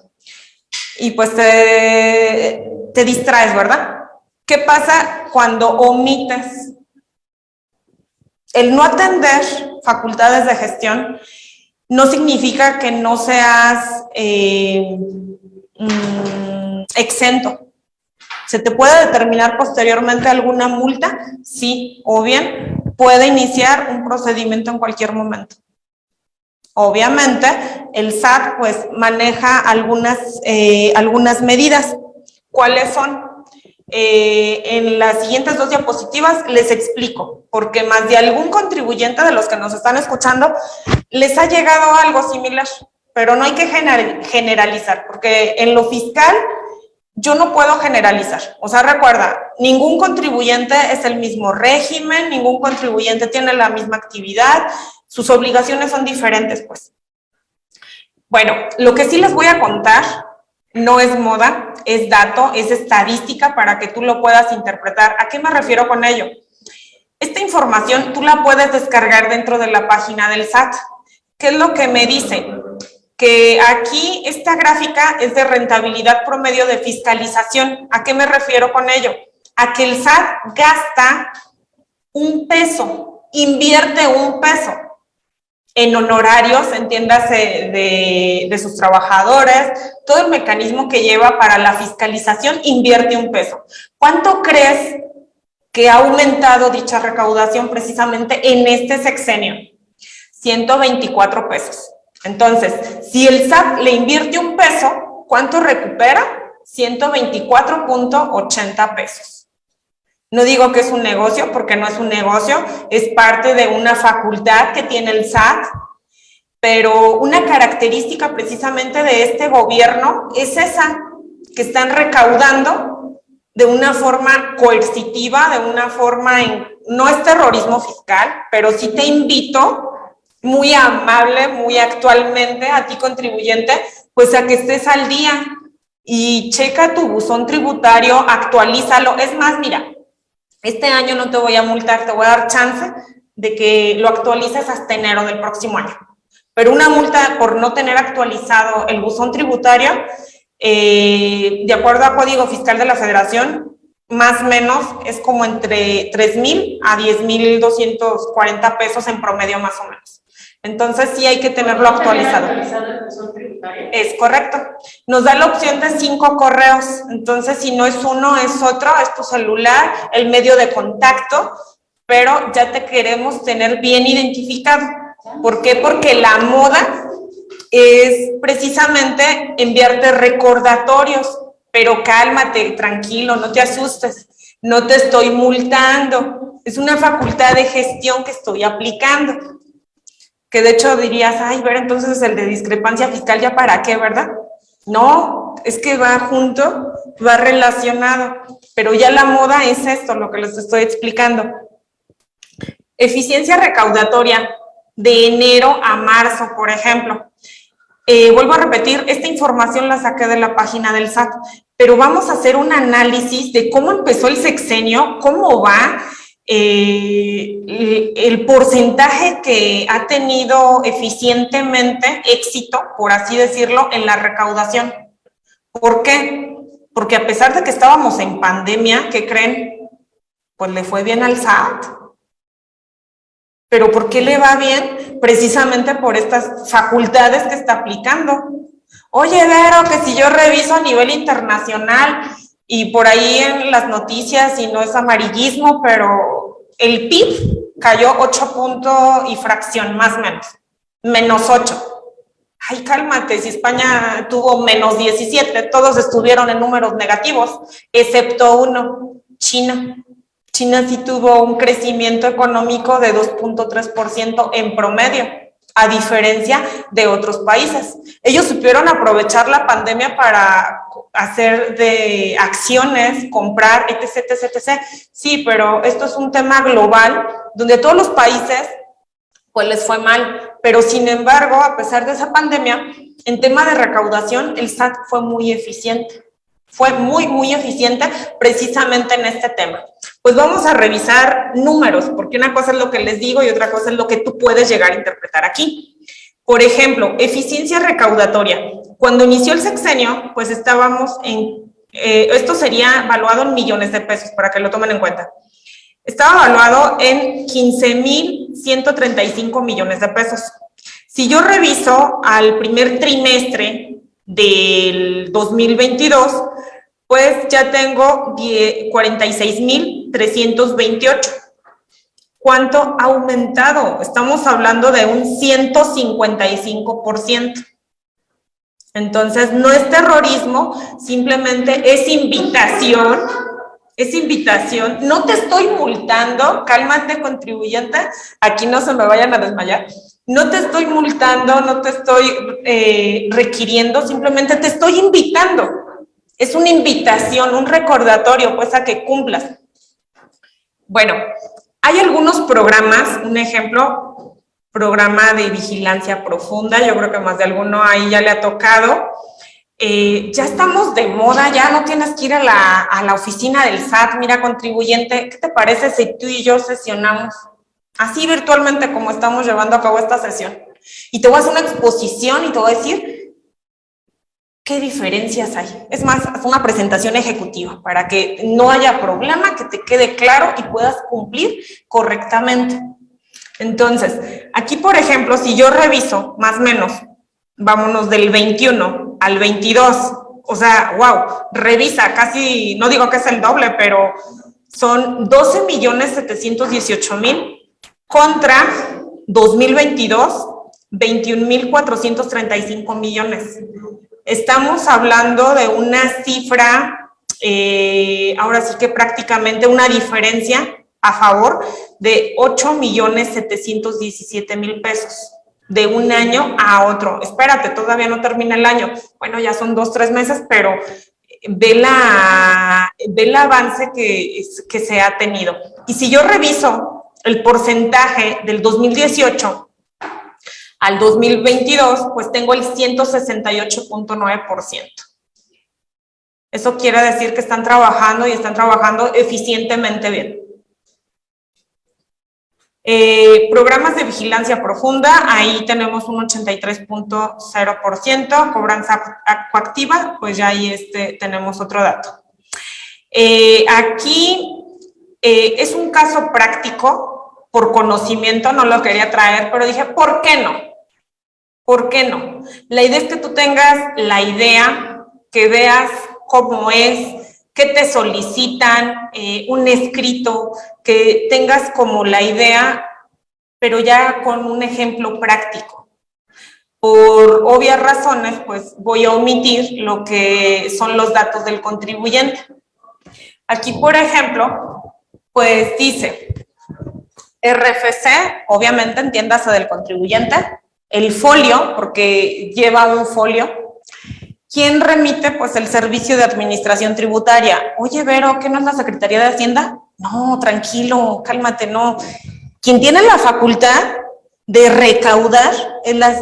Y pues te distraes, ¿verdad? ¿Qué pasa cuando omites? El no atender facultades de gestión no significa que no seas exento. ¿Se te puede determinar posteriormente alguna multa? Sí, o bien puede iniciar un procedimiento en cualquier momento. Obviamente, el SAT pues maneja algunas medidas. ¿Cuáles son? En las siguientes 2 diapositivas les explico, porque más de algún contribuyente de los que nos están escuchando les ha llegado algo similar, pero no hay que generalizar, porque en lo fiscal yo no puedo generalizar. O sea, recuerda, ningún contribuyente es el mismo régimen, ningún contribuyente tiene la misma actividad, sus obligaciones son diferentes, pues. Bueno, lo que sí les voy a contar no es moda, es dato, es estadística para que tú lo puedas interpretar. ¿A qué me refiero con ello? Esta información tú la puedes descargar dentro de la página del SAT. ¿Qué es lo que me dice? Que aquí esta gráfica es de rentabilidad promedio de fiscalización. ¿A qué me refiero con ello? A que el SAT gasta 1 peso, invierte 1 peso en honorarios, entiéndase, de sus trabajadores, todo el mecanismo que lleva para la fiscalización invierte 1 peso. ¿Cuánto crees que ha aumentado dicha recaudación precisamente en este sexenio? 124 pesos. Entonces, si el SAT le invierte 1 peso, ¿cuánto recupera? 124.80 pesos. No digo que es un negocio, porque no es un negocio, es parte de una facultad que tiene el SAT, pero una característica precisamente de este gobierno es esa, que están recaudando de una forma coercitiva, de una forma, no es terrorismo fiscal, pero sí te invito, muy amable, muy actualmente, a ti contribuyente, pues a que estés al día y checa tu buzón tributario, actualízalo. Es más, mira, este año no te voy a multar, te voy a dar chance de que lo actualices hasta enero del próximo año. Pero una multa por no tener actualizado el buzón tributario, de acuerdo a Código Fiscal de la Federación, más o menos es como entre 3,000 a 10,240 pesos en promedio, más o menos. Entonces sí hay que tenerlo actualizado. Es correcto. Nos da la opción de 5 correos. Entonces, si no es uno, es otro, es tu celular, el medio de contacto, pero ya te queremos tener bien identificado. ¿Por qué? Porque la moda es precisamente enviarte recordatorios, pero cálmate, tranquilo, no te asustes, no te estoy multando, es una facultad de gestión que estoy aplicando. Que de hecho dirías, ay, ver, entonces el de discrepancia fiscal, ¿ya para qué, verdad? No, es que va junto, va relacionado, pero ya la moda es esto, lo que les estoy explicando. Eficiencia recaudatoria de enero a marzo, por ejemplo. Vuelvo a repetir, esta información la saqué de la página del SAT, pero vamos a hacer un análisis de cómo empezó el sexenio, cómo va, el porcentaje que ha tenido eficientemente éxito, por así decirlo, en la recaudación. ¿Por qué? Porque a pesar de que estábamos en pandemia, ¿qué creen? Pues le fue bien al SAT. ¿Pero por qué le va bien? Precisamente por estas facultades que está aplicando. Oye, Vero, que si yo reviso a nivel internacional y por ahí en las noticias, y no es amarillismo, pero el PIB cayó 8 puntos y fracción, más o menos, menos 8. Ay, cálmate, si España tuvo menos 17, todos estuvieron en números negativos, excepto uno, China. China sí tuvo un crecimiento económico de 2.3% en promedio, a diferencia de otros países. Ellos supieron aprovechar la pandemia para hacer de acciones, comprar, etc., etc., etc. Sí, pero esto es un tema global, donde todos los países, pues les fue mal. Pero sin embargo, a pesar de esa pandemia, en tema de recaudación, el SAT fue muy eficiente. Fue muy, muy eficiente precisamente en este tema. Pues vamos a revisar números, porque una cosa es lo que les digo y otra cosa es lo que tú puedes llegar a interpretar aquí. Por ejemplo, eficiencia recaudatoria. Cuando inició el sexenio, pues estábamos en, esto sería valuado en millones de pesos, para que lo tomen en cuenta. Estaba valuado en 15,135 millones de pesos. Si yo reviso al primer trimestre del 2022, pues ya tengo 46,328. ¿Cuánto ha aumentado? Estamos hablando de un 155%. Entonces, no es terrorismo, simplemente es invitación. Es invitación. No te estoy multando, cálmate, contribuyente, aquí no se me vayan a desmayar. No te estoy multando, no te estoy requiriendo, simplemente te estoy invitando. Es una invitación, un recordatorio, pues, a que cumplas. Bueno, hay algunos programas, un ejemplo, programa de vigilancia profunda, yo creo que más de alguno ahí ya le ha tocado. Ya estamos de moda, ya no tienes que ir a la oficina del SAT. Mira, contribuyente, ¿qué te parece si tú y yo sesionamos? Así virtualmente como estamos llevando a cabo esta sesión. Y te voy a hacer una exposición y te voy a decir qué diferencias hay. Es más, haz una presentación ejecutiva para que no haya problema, que te quede claro y puedas cumplir correctamente. Entonces, aquí, por ejemplo, si yo reviso más o menos, vámonos del 21 al 22, o sea, wow, revisa, casi, no digo que es el doble, pero son 12,718,000 contra 2022, 21,435 millones. Estamos hablando de una cifra, ahora sí que prácticamente una diferencia a favor de 8,717,000 pesos. de un año a otro. Espérate, todavía no termina el año. Bueno, ya son 2, 3 meses, pero ve el avance que se ha tenido. Y si yo reviso el porcentaje del 2018 al 2022, pues tengo el 168.9%. Eso quiere decir que están trabajando y están trabajando eficientemente bien. Programas de vigilancia profunda, ahí tenemos un 83.0%, cobranza coactiva, pues ya ahí tenemos otro dato. Aquí es un caso práctico, por conocimiento, no lo quería traer, pero dije, ¿por qué no? ¿Por qué no? La idea es que tú tengas la idea, que veas cómo es, qué te solicitan, un escrito, que tengas como la idea, pero ya con un ejemplo práctico. Por obvias razones, pues voy a omitir lo que son los datos del contribuyente. Aquí, por ejemplo, pues dice, RFC, obviamente entiéndase del contribuyente, el folio, porque lleva un folio. ¿Quién remite? Pues el Servicio de Administración Tributaria. Oye, Vero, ¿qué no es la Secretaría de Hacienda? No, tranquilo, cálmate, no. Quien tiene la facultad de recaudar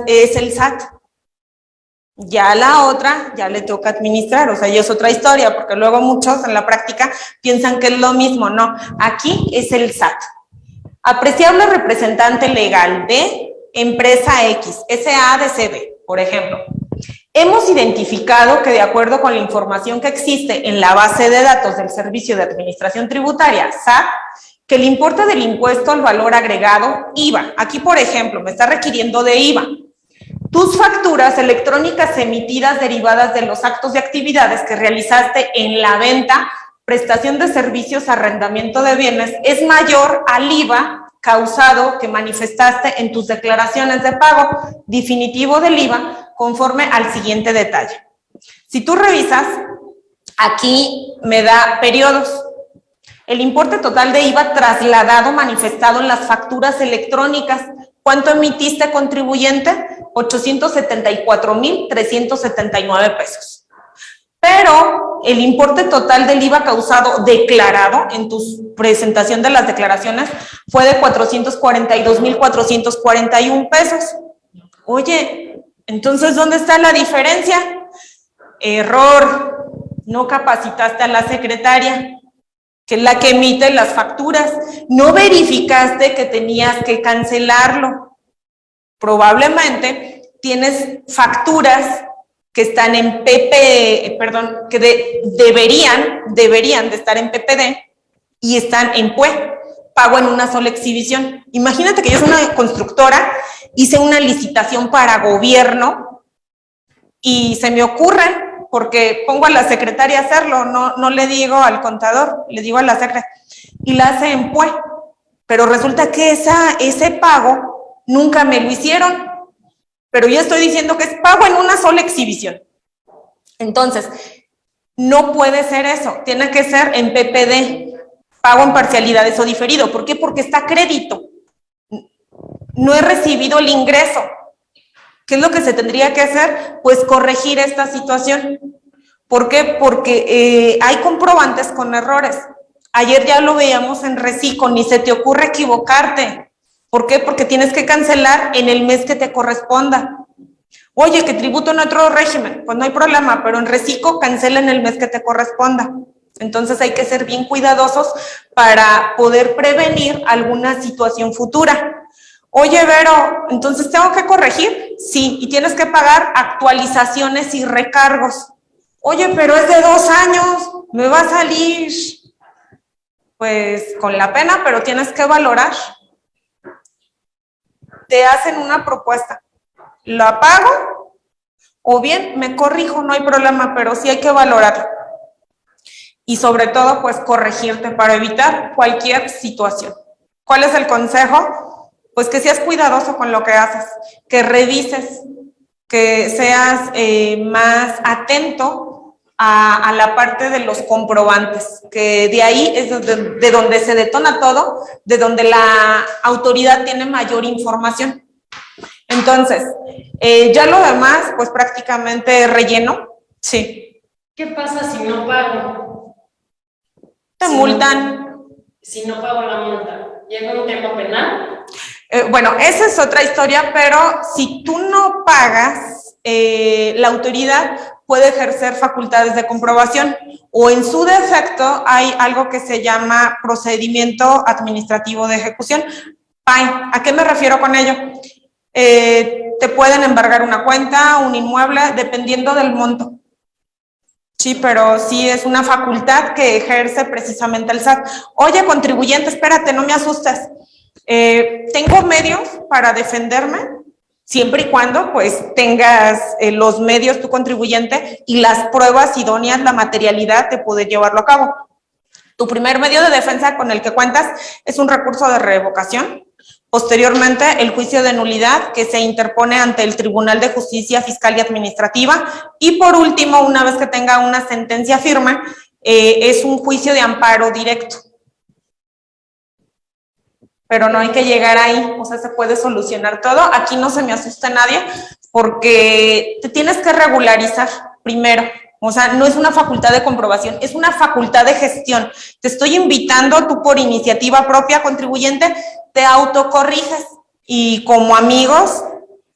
es el SAT. Ya la otra, ya le toca administrar, o sea, ya es otra historia, porque luego muchos en la práctica piensan que es lo mismo. No, aquí es el SAT. Apreciable representante legal de empresa X, SADCB, por ejemplo. Hemos identificado que de acuerdo con la información que existe en la base de datos del Servicio de Administración Tributaria, SAT, que el importe del impuesto al valor agregado, IVA, aquí por ejemplo me está requiriendo de IVA, tus facturas electrónicas emitidas derivadas de los actos de actividades que realizaste en la venta, prestación de servicios, arrendamiento de bienes, es mayor al IVA causado que manifestaste en tus declaraciones de pago definitivo del IVA conforme al siguiente detalle. Si tú revisas, aquí me da periodos. El importe total de IVA trasladado manifestado en las facturas electrónicas. ¿Cuánto emitiste, contribuyente? 874,379 pesos. Pero el importe total del IVA causado declarado en tu presentación de las declaraciones fue de 442,441 pesos. Oye, entonces, ¿dónde está la diferencia? Error, no capacitaste a la secretaria, que es la que emite las facturas. No verificaste que tenías que cancelarlo. Probablemente tienes facturas que están en deberían de estar en PPD y están en PUE, pago en una sola exhibición. Imagínate que yo soy una constructora, hice una licitación para gobierno y se me ocurre, porque pongo a la secretaria a hacerlo, no le digo al contador, le digo a la secretaria, y la hace en PUE, pero resulta que ese pago nunca me lo hicieron. Pero yo estoy diciendo que es pago en una sola exhibición. Entonces, no puede ser eso, tiene que ser en PPD, pago en parcialidades o diferido. ¿Por qué? Porque está a crédito. No he recibido el ingreso. ¿Qué es lo que se tendría que hacer? Pues corregir esta situación. ¿Por qué? Porque hay comprobantes con errores. Ayer ya lo veíamos en Recico, ni se te ocurre equivocarte. ¿Por qué? Porque tienes que cancelar en el mes que te corresponda. Oye, que tributo en otro régimen, pues no hay problema, pero en Recico cancela en el mes que te corresponda. Entonces hay que ser bien cuidadosos para poder prevenir alguna situación futura. Oye, Vero, entonces ¿tengo que corregir? Sí, y tienes que pagar actualizaciones y recargos. Oye, pero es de 2 años, me va a salir. Pues con la pena, pero tienes que valorar. Te hacen una propuesta, ¿la pago? O bien me corrijo, no hay problema, pero sí hay que valorarlo. Y sobre todo, pues corregirte para evitar cualquier situación. ¿Cuál es el consejo? Pues que seas cuidadoso con lo que haces, que revises, que seas más atento a la parte de los comprobantes, que de ahí es de donde se detona todo, de donde la autoridad tiene mayor información. Entonces, ya lo demás, pues prácticamente relleno, sí. ¿Qué pasa si no pago? Te multan. Si no pago la multa, ¿llega un tema penal? Bueno, esa es otra historia, pero si tú no pagas, la autoridad puede ejercer facultades de comprobación o en su defecto hay algo que se llama procedimiento administrativo de ejecución. PAE. ¿A qué me refiero con ello? Te pueden embargar una cuenta, un inmueble, dependiendo del monto. Sí, pero sí es una facultad que ejerce precisamente el SAT. Oye, contribuyente, espérate, no me asustes. Tengo medios para defenderme, siempre y cuando pues tengas los medios, tu contribuyente, y las pruebas idóneas, la materialidad de poder llevarlo a cabo. Tu primer medio de defensa con el que cuentas es un recurso de revocación. Posteriormente, el juicio de nulidad que se interpone ante el Tribunal de Justicia Fiscal y Administrativa. Y por último, una vez que tenga una sentencia firme, es un juicio de amparo directo. Pero no hay que llegar ahí, o sea, se puede solucionar todo. Aquí no se me asusta nadie porque te tienes que regularizar primero. O sea, no es una facultad de comprobación, es una facultad de gestión. Te estoy invitando, tú por iniciativa propia, contribuyente, te autocorriges y como amigos,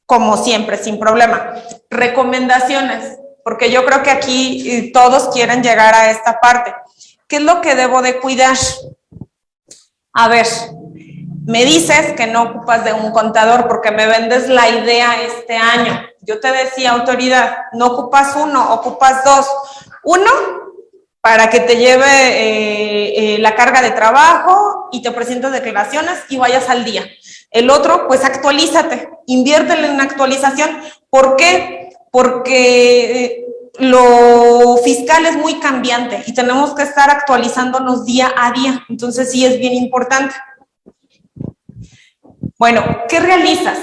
como siempre, sin problema. Recomendaciones, porque yo creo que aquí todos quieren llegar a esta parte. ¿Qué es lo que debo de cuidar? A ver, me dices que no ocupas de un contador porque me vendes la idea este año. Yo te decía, autoridad, no ocupas uno, ocupas dos. Uno, para que te lleve la carga de trabajo y te presentes declaraciones y vayas al día. El otro, pues actualízate, inviértele en actualización. ¿Por qué? Porque lo fiscal es muy cambiante y tenemos que estar actualizándonos día a día. Entonces sí es bien importante. Bueno, ¿qué realizas?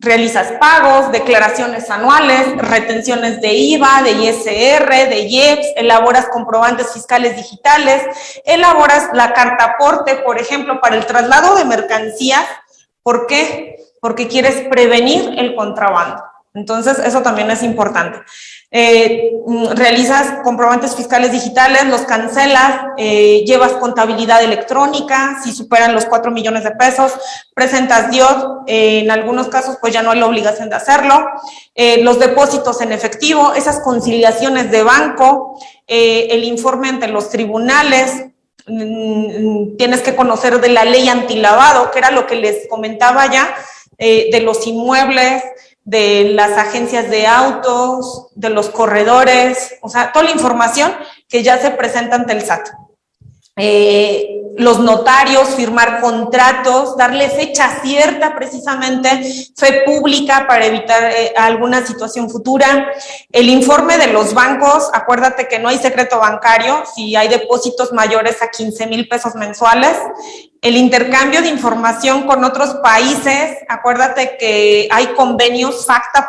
Realizas pagos, declaraciones anuales, retenciones de IVA, de ISR, de IEPS, elaboras comprobantes fiscales digitales, elaboras la carta aporte, por ejemplo, para el traslado de mercancías. ¿Por qué? Porque quieres prevenir el contrabando. Entonces, eso también es importante. Realizas comprobantes fiscales digitales, los cancelas, llevas contabilidad electrónica, si superan los 4 millones de pesos, presentas DIOT, en algunos casos pues ya no hay la obligación de hacerlo, los depósitos en efectivo, esas conciliaciones de banco, el informe ante los tribunales, tienes que conocer de la ley antilavado, que era lo que les comentaba ya, de los inmuebles, de las agencias de autos, de los corredores, o sea, toda la información que ya se presenta ante el SAT. Los notarios, firmar contratos, darle fecha cierta precisamente, fe pública para evitar alguna situación futura. El informe de los bancos, acuérdate que no hay secreto bancario si hay depósitos mayores a 15,000 pesos mensuales. El intercambio de información con otros países, acuérdate que hay convenios, FACTA,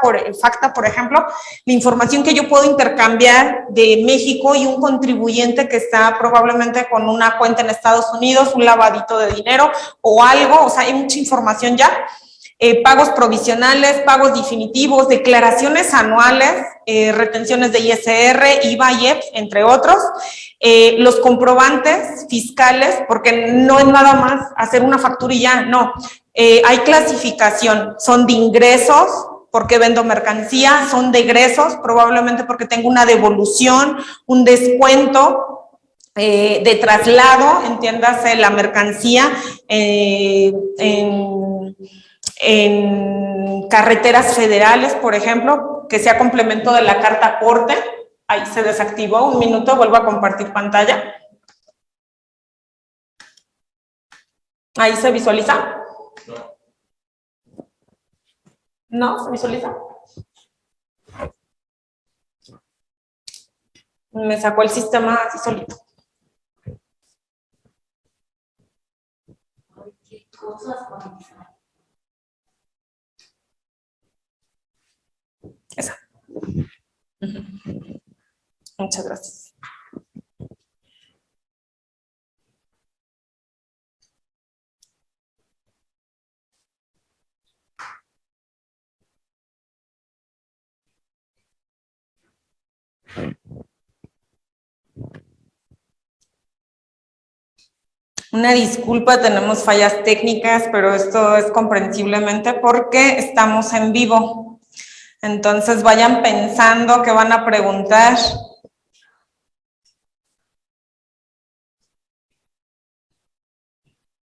por ejemplo, la información que yo puedo intercambiar de México y un contribuyente que está probablemente con una cuenta en Estados Unidos, un lavadito de dinero o algo, o sea, hay mucha información ya. Pagos provisionales, pagos definitivos, declaraciones anuales, retenciones de ISR, IVA, IEPS, entre otros. Los comprobantes fiscales, porque no es nada más hacer una factura y ya, no. Hay clasificación, son de ingresos, porque vendo mercancía, son de egresos, probablemente porque tengo una devolución, un descuento de traslado, entiéndase la mercancía en carreteras federales, por ejemplo, que sea complemento de la carta aporte. Ahí se desactivó, un minuto, vuelvo a compartir pantalla. Ahí se visualiza. ¿No? ¿Se visualiza? Me sacó el sistema así solito. Esa. Muchas gracias. Una disculpa, tenemos fallas técnicas, pero esto es comprensiblemente porque estamos en vivo. Entonces vayan pensando qué van a preguntar.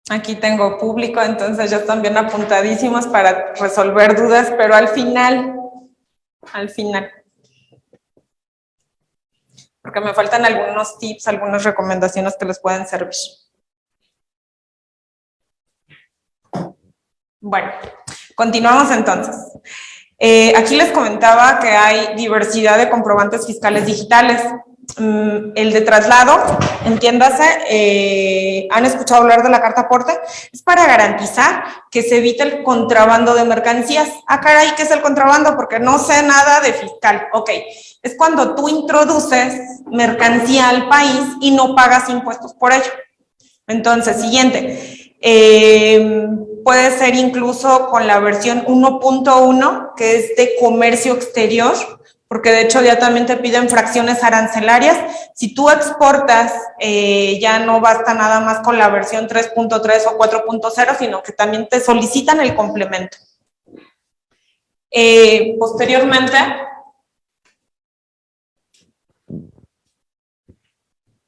Aquí tengo público, entonces ya están bien apuntadísimos para resolver dudas, pero al final. Porque me faltan algunos tips, algunas recomendaciones que les pueden servir. Bueno, continuamos entonces. Aquí les comentaba que hay diversidad de comprobantes fiscales digitales. El de traslado, entiéndase, ¿han escuchado hablar de la carta aporte? Es para garantizar que se evite el contrabando de mercancías. Ah, caray, ¿qué es el contrabando? Porque no sé nada de fiscal. Ok, es cuando tú introduces mercancía al país y no pagas impuestos por ello. Entonces, siguiente. Puede ser incluso con la versión 1.1, que es de comercio exterior, porque de hecho ya también te piden fracciones arancelarias. Si tú exportas, ya no basta nada más con la versión 3.3 o 4.0, sino que también te solicitan el complemento. Posteriormente,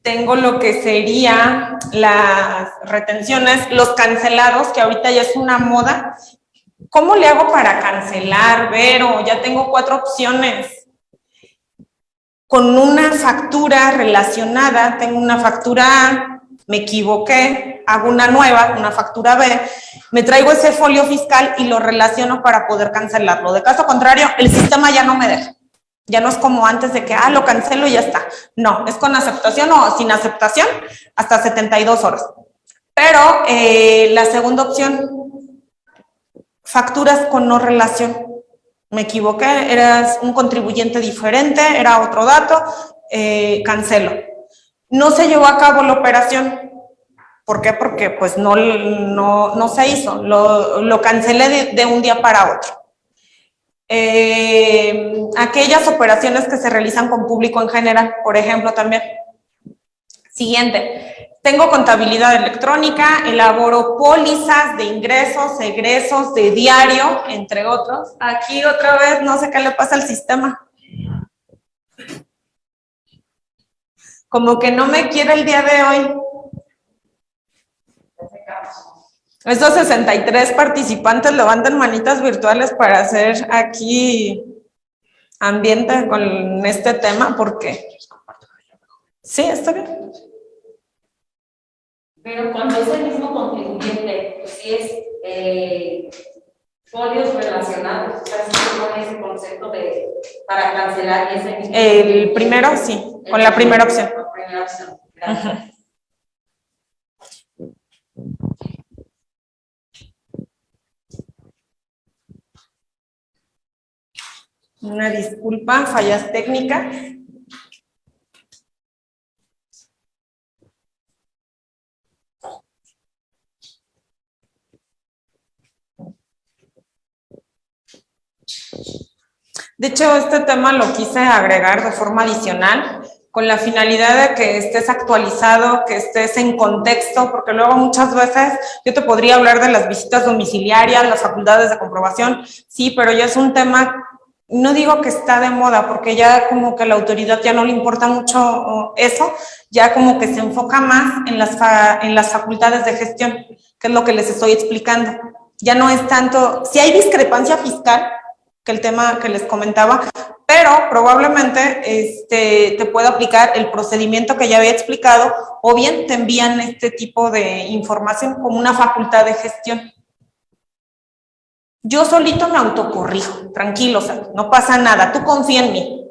tengo lo que sería las retenciones, los cancelados, que ahorita ya es una moda. ¿Cómo le hago para cancelar, Vero? Ya tengo 4 opciones. Con una factura relacionada, tengo una factura A, me equivoqué, hago una nueva, una factura B, me traigo ese folio fiscal y lo relaciono para poder cancelarlo. De caso contrario, el sistema ya no me deja. Ya no es como antes de que, lo cancelo y ya está. No, es con aceptación o sin aceptación hasta 72 horas. Pero la segunda opción, facturas con no relación. Me equivoqué, eras un contribuyente diferente, era otro dato, cancelo. No se llevó a cabo la operación. ¿Por qué? Porque pues no se hizo, lo cancelé de un día para otro. Aquellas operaciones que se realizan con público en general, por ejemplo, también. Siguiente. Tengo contabilidad electrónica, elaboro pólizas de ingresos, egresos, de diario, entre otros. Aquí otra vez no sé qué le pasa al sistema. Como que no me quiere el día de hoy. Estos 63 participantes levanten manitas virtuales para hacer aquí ambiente con este tema, porque sí, está bien. Pero cuando es el mismo contribuyente, pues sí es folios relacionados, o sea, sí pone ese concepto de para cancelar ese mismo. El primero, sí, con la primera opción. La primera opción, gracias. Una disculpa, fallas técnicas. De hecho, este tema lo quise agregar de forma adicional con la finalidad de que estés actualizado, que estés en contexto, porque luego muchas veces yo te podría hablar de las visitas domiciliarias, las facultades de comprobación, sí, pero ya es un tema, no digo que está de moda, porque ya como que a la autoridad ya no le importa mucho eso, ya como que se enfoca más en las facultades de gestión, que es lo que les estoy explicando. Ya no es tanto, si hay discrepancia fiscal, que el tema que les comentaba, pero probablemente te pueda aplicar el procedimiento que ya había explicado, o bien te envían este tipo de información como una facultad de gestión. Yo solito me autocorrijo, tranquilo, o sea, no pasa nada, tú confía en mí.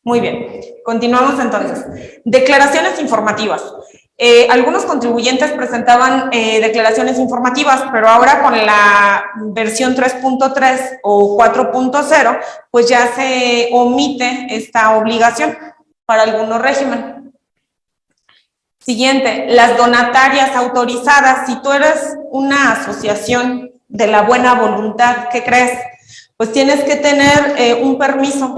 Muy bien, continuamos entonces. Declaraciones informativas. Algunos contribuyentes presentaban declaraciones informativas, pero ahora con la versión 3.3 o 4.0, pues ya se omite esta obligación para algunos regímenes. Siguiente, las donatarias autorizadas. Si tú eres una asociación de la buena voluntad, ¿qué crees? Pues tienes que tener un permiso.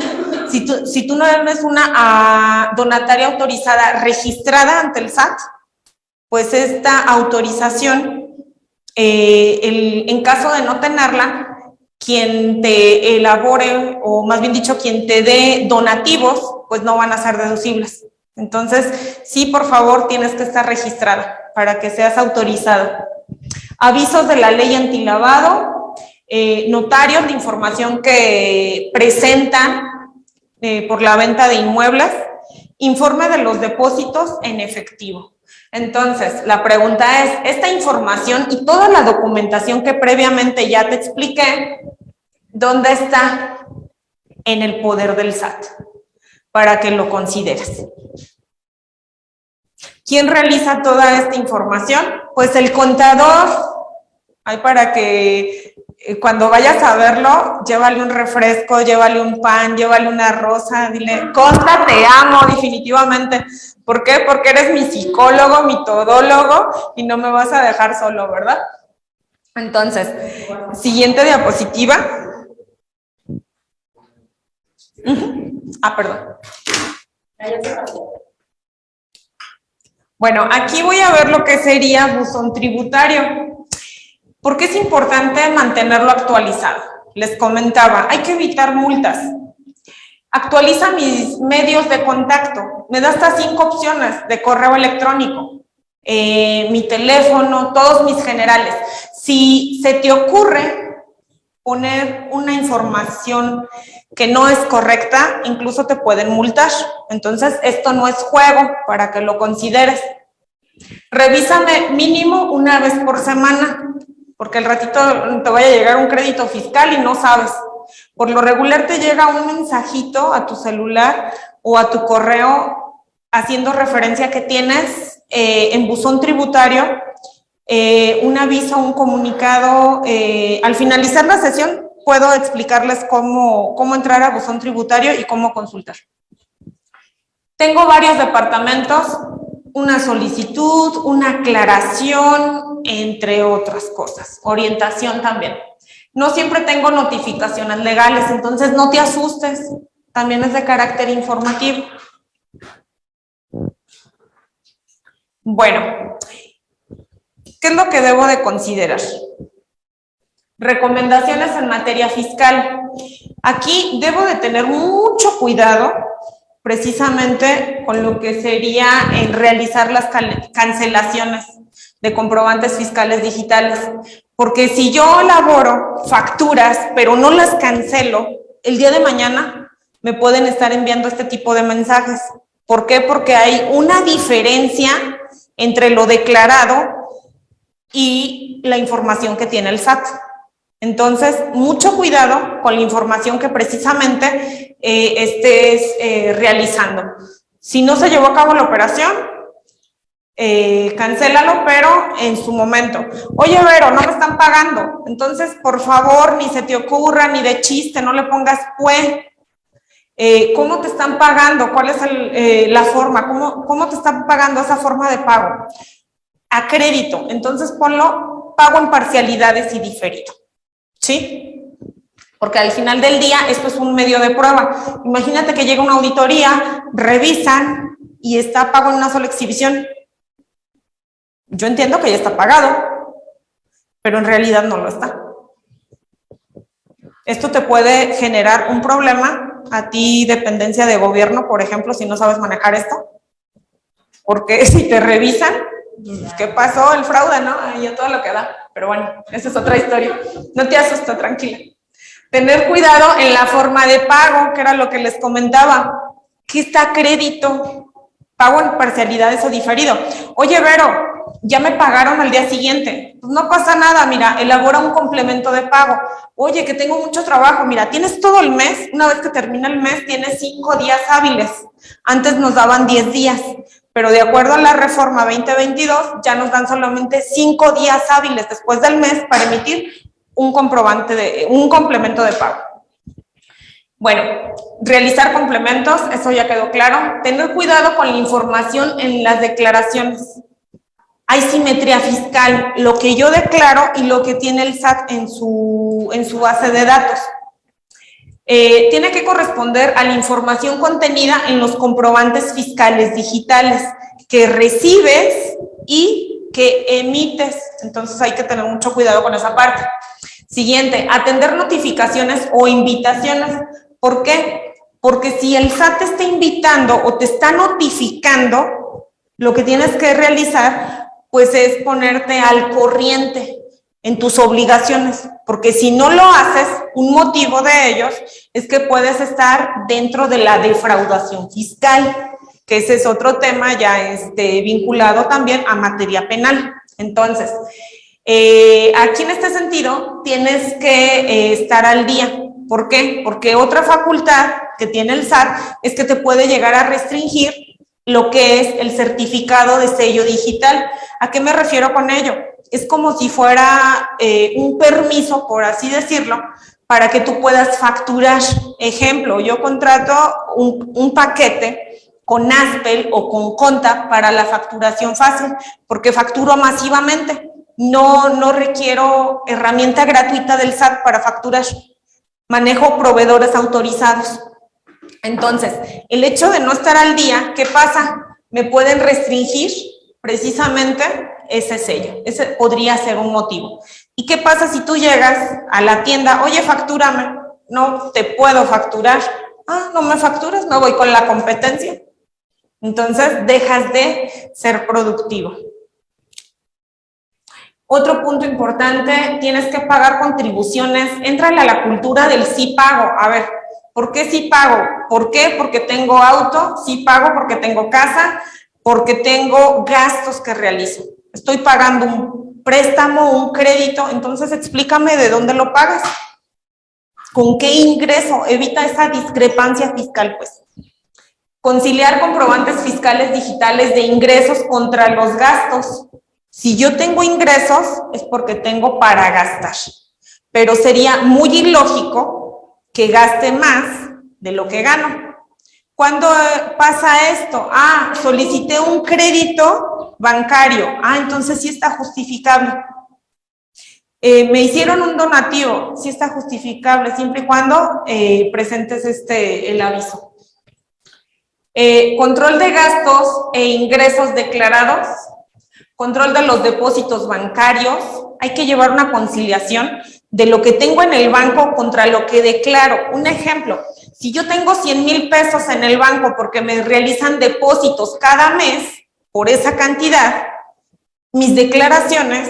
si tú no eres una donataria autorizada registrada ante el SAT, pues esta autorización, en caso de no tenerla, quien te elabore, o más bien dicho, quien te dé donativos, pues no van a ser deducibles. Entonces, sí, por favor, tienes que estar registrada para que seas autorizado. Avisos de la ley antilavado, notarios de información que presentan por la venta de inmuebles, informe de los depósitos en efectivo. Entonces, la pregunta es, esta información y toda la documentación que previamente ya te expliqué, ¿dónde está? En el poder del SAT, para que lo consideres. ¿Quién realiza toda esta información? Pues el contador. Ahí para que cuando vayas a verlo, llévale un refresco, llévale un pan, llévale una rosa, dile, Costa, te amo definitivamente. ¿Por qué? Porque eres mi psicólogo, mi todólogo y no me vas a dejar solo, ¿verdad? Entonces, siguiente diapositiva. Perdón. Bueno, aquí voy a ver lo que sería buzón tributario. ¿Por qué es importante mantenerlo actualizado? Les comentaba, hay que evitar multas. Actualiza mis medios de contacto. Me da hasta 5 opciones de correo electrónico, mi teléfono, todos mis generales. Si se te ocurre poner una información que no es correcta, incluso te pueden multar. Entonces, esto no es juego, para que lo consideres. Revísame mínimo una vez por semana, porque al ratito te vaya a llegar un crédito fiscal y no sabes. Por lo regular te llega un mensajito a tu celular o a tu correo haciendo referencia que tienes en buzón tributario un aviso, un comunicado. Al finalizar la sesión puedo explicarles cómo entrar a buzón tributario y cómo consultar. Tengo varios departamentos, una solicitud, una aclaración, entre otras cosas, orientación también. No siempre tengo notificaciones legales, entonces no te asustes, también es de carácter informativo. Bueno, ¿qué es lo que debo de considerar? Recomendaciones en materia fiscal. Aquí debo de tener mucho cuidado precisamente con lo que sería en realizar las cancelaciones de comprobantes fiscales digitales, porque si yo elaboro facturas pero no las cancelo, el día de mañana me pueden estar enviando este tipo de mensajes. ¿Por qué? Porque hay una diferencia entre lo declarado y la información que tiene el SAT. Entonces, mucho cuidado con la información que precisamente estés realizando. Si no se llevó a cabo la operación, cancélalo, pero en su momento. Oye, Vero, no me están pagando. Entonces, por favor, ni se te ocurra, ni de chiste, no le pongas pues. ¿Cómo te están pagando? ¿Cuál es la forma? ¿Cómo te están pagando esa forma de pago? A crédito. Entonces, ponlo pago en parcialidades y diferido. ¿Sí? Porque al final del día esto es un medio de prueba. Imagínate que llega una auditoría, revisan y está pago en una sola exhibición. Yo entiendo que ya está pagado, pero en realidad no lo está. Esto te puede generar un problema a ti, dependencia de gobierno, por ejemplo, si no sabes manejar esto. Porque si te revisan, ¿qué pasó? El fraude, ¿no? Y todo lo que da. Pero bueno, esa es otra historia. No te asustes, tranquila. Tener cuidado en la forma de pago, que era lo que les comentaba. ¿Qué está a crédito? Pago en parcialidades o diferido. Oye, Vero, ya me pagaron al día siguiente. Pues no pasa nada, mira, elabora un complemento de pago. Oye, que tengo mucho trabajo. Mira, tienes todo el mes. Una vez que termina el mes, tienes 5 días hábiles. Antes nos daban 10 días. Pero de acuerdo a la reforma 2022, ya nos dan solamente 5 días hábiles después del mes para emitir un complemento de pago. Bueno, realizar complementos, eso ya quedó claro. Tener cuidado con la información en las declaraciones. Hay simetría fiscal, lo que yo declaro y lo que tiene el SAT en su base de datos. tiene que corresponder a la información contenida en los comprobantes fiscales digitales que recibes y que emites. Entonces hay que tener mucho cuidado con esa parte. Siguiente, atender notificaciones o invitaciones. ¿Por qué? Porque si el SAT te está invitando o te está notificando, lo que tienes que realizar, pues es ponerte al corriente en tus obligaciones, porque si no lo haces, un motivo de ellos es que puedes estar dentro de la defraudación fiscal, que ese es otro tema ya vinculado también a materia penal. Entonces, aquí en este sentido tienes que estar al día. ¿Por qué? Porque otra facultad que tiene el SAT es que te puede llegar a restringir lo que es el certificado de sello digital. ¿A qué me refiero con ello? Es como si fuera un permiso, por así decirlo, para que tú puedas facturar. Ejemplo, yo contrato un paquete con Aspel o con Conta para la facturación fácil, porque facturo masivamente. No requiero herramienta gratuita del SAT para facturar. Manejo proveedores autorizados. Entonces, el hecho de no estar al día, ¿qué pasa? Me pueden restringir precisamente ese sello. Ese podría ser un motivo. ¿Y qué pasa si tú llegas a la tienda? Oye, factúrame. No te puedo facturar. Ah, no me facturas, me voy con la competencia. Entonces, dejas de ser productivo. Otro punto importante, tienes que pagar contribuciones. Éntrale a la cultura del sí pago. A ver, ¿por qué sí pago? ¿Por qué? Porque tengo auto, sí pago porque tengo casa, porque tengo gastos que realizo. Estoy pagando un préstamo, un crédito, entonces explícame de dónde lo pagas. ¿Con qué ingreso? Evita esa discrepancia fiscal, pues. Conciliar comprobantes fiscales digitales de ingresos contra los gastos. Si yo tengo ingresos, es porque tengo para gastar. Pero sería muy ilógico que gaste más de lo que gano. ¿Cuándo pasa esto? Ah, solicité un crédito bancario. Ah, entonces sí está justificable. Me hicieron un donativo. Sí está justificable, siempre y cuando presentes el aviso. Control de gastos e ingresos declarados. Control de los depósitos bancarios. Hay que llevar una conciliación de lo que tengo en el banco contra lo que declaro. Un ejemplo, si yo tengo 100,000 pesos en el banco porque me realizan depósitos cada mes por esa cantidad, mis declaraciones,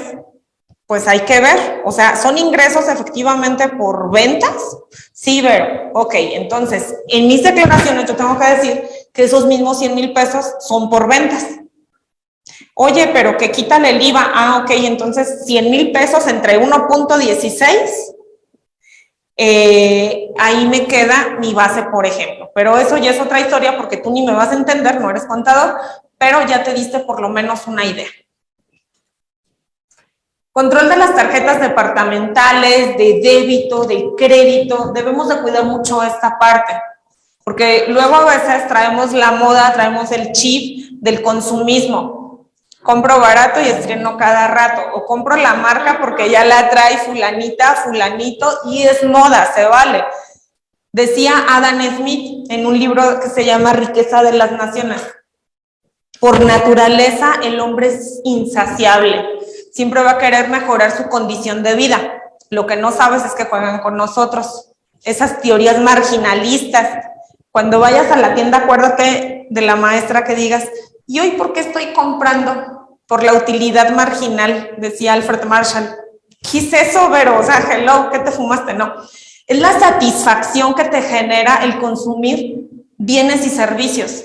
pues hay que ver, o sea, ¿son ingresos efectivamente por ventas? Sí, pero, ok, entonces, en mis declaraciones yo tengo que decir que esos mismos 100,000 pesos son por ventas. Oye, pero que quitan el IVA. Ah, ok, entonces 100,000 pesos entre 1.16, ahí me queda mi base, por ejemplo. Pero eso ya es otra historia porque tú ni me vas a entender, no eres contador, pero ya te diste por lo menos una idea. Control de las tarjetas departamentales, de débito, de crédito. Debemos de cuidar mucho esta parte, porque luego a veces traemos la moda, traemos el chip del consumismo. Compro barato y estreno cada rato, o compro la marca porque ya la trae fulanita, fulanito, y es moda, se vale. Decía Adam Smith en un libro que se llama Riqueza de las Naciones: por naturaleza el hombre es insaciable, siempre va a querer mejorar su condición de vida. Lo que no sabes es que juegan con nosotros, esas teorías marginalistas. Cuando vayas a la tienda, acuérdate de la maestra que digas: ¿y hoy por qué estoy comprando? Por la utilidad marginal, decía Alfred Marshall. ¿Qué es eso, Vero? O sea, hello, ¿qué te fumaste? No. Es la satisfacción que te genera el consumir bienes y servicios.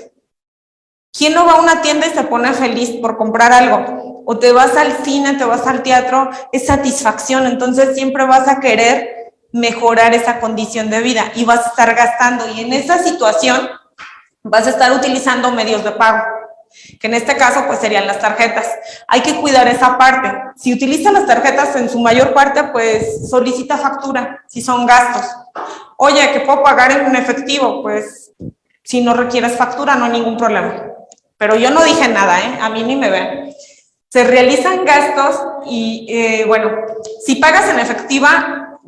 ¿Quién no va a una tienda y se pone feliz por comprar algo? O te vas al cine, te vas al teatro, es satisfacción. Entonces siempre vas a querer mejorar esa condición de vida y vas a estar gastando. Y en esa situación vas a estar utilizando medios de pago, que en este caso pues serían las tarjetas. Hay que cuidar esa parte. Si utilizan las tarjetas en su mayor parte, pues solicita factura, si son gastos. Oye, ¿que puedo pagar en efectivo? Pues si no requieres factura, no hay ningún problema. Pero yo no dije nada, a mí ni me ven. Se realizan gastos y, bueno, si pagas en efectiva,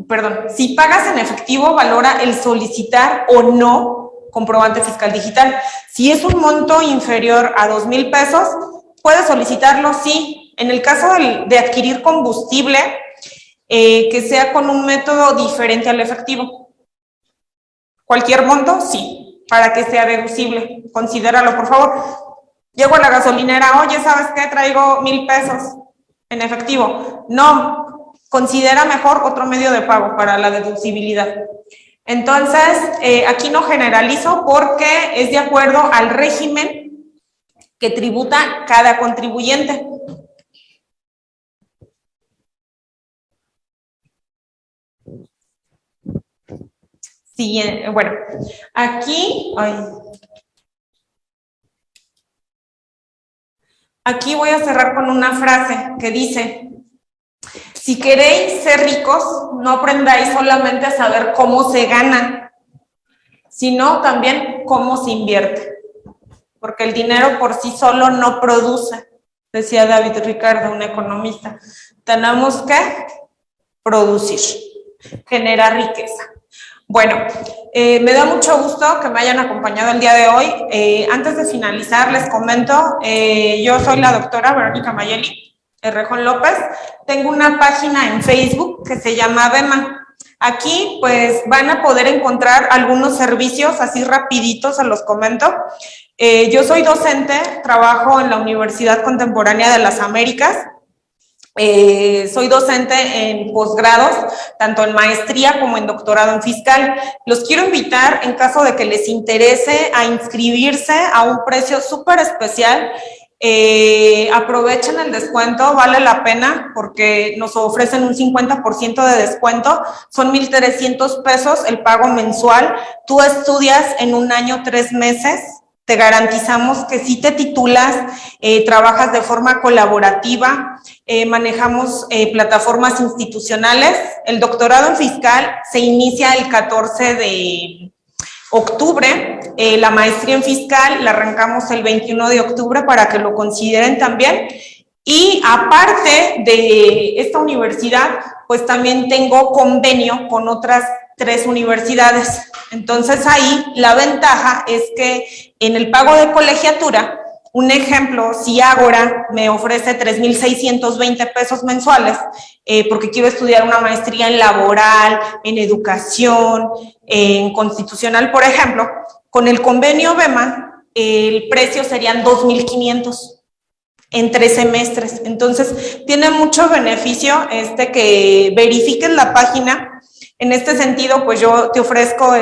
si pagas en efectivo, valora el solicitar o no comprobante fiscal digital. Si es un monto inferior a 2,000 pesos, puedes solicitarlo, sí. En el caso de adquirir combustible, que sea con un método diferente al efectivo. Cualquier monto, sí, para que sea deducible. Considéralo, por favor. Llego a la gasolinera, oye, ¿sabes qué? Traigo 1,000 pesos en efectivo. No, considera mejor otro medio de pago para la deducibilidad. Entonces, aquí no generalizo porque es de acuerdo al régimen que tributa cada contribuyente. Siguiente, bueno, aquí voy a cerrar con una frase que dice: si queréis ser ricos, no aprendáis solamente a saber cómo se gana, sino también cómo se invierte, porque el dinero por sí solo no produce, decía David Ricardo, un economista. Tenemos que producir, generar riqueza. Bueno, me da mucho gusto que me hayan acompañado el día de hoy. Antes de finalizar, les comento, yo soy la doctora Verónica Mayeli Errejón López. Tengo una página en Facebook que se llama Vema. Aquí, pues, van a poder encontrar algunos servicios, así rapiditos se los comento. Yo soy docente, trabajo en la Universidad Contemporánea de las Américas. Soy docente en posgrados, tanto en maestría como en doctorado en fiscal. Los quiero invitar, en caso de que les interese, a inscribirse a un precio súper especial. Aprovechen el descuento, vale la pena porque nos ofrecen un 50% de descuento, son 1,300 pesos el pago mensual. Tú estudias en un año 3 meses. Te garantizamos que si te titulas, trabajas de forma colaborativa, manejamos plataformas institucionales. El doctorado en fiscal se inicia el 14 de octubre, la maestría en fiscal la arrancamos el 21 de octubre para que lo consideren también. Y aparte de esta universidad, pues también tengo convenio con otras 3 universidades. Entonces ahí la ventaja es que en el pago de colegiatura, un ejemplo, si Ágora me ofrece 3,620 pesos mensuales, porque quiero estudiar una maestría en laboral, en educación, en constitucional, por ejemplo, con el convenio Vema, el precio serían 2,500 en 3 semestres. Entonces, tiene mucho beneficio que verifiquen la página. En este sentido, pues yo te ofrezco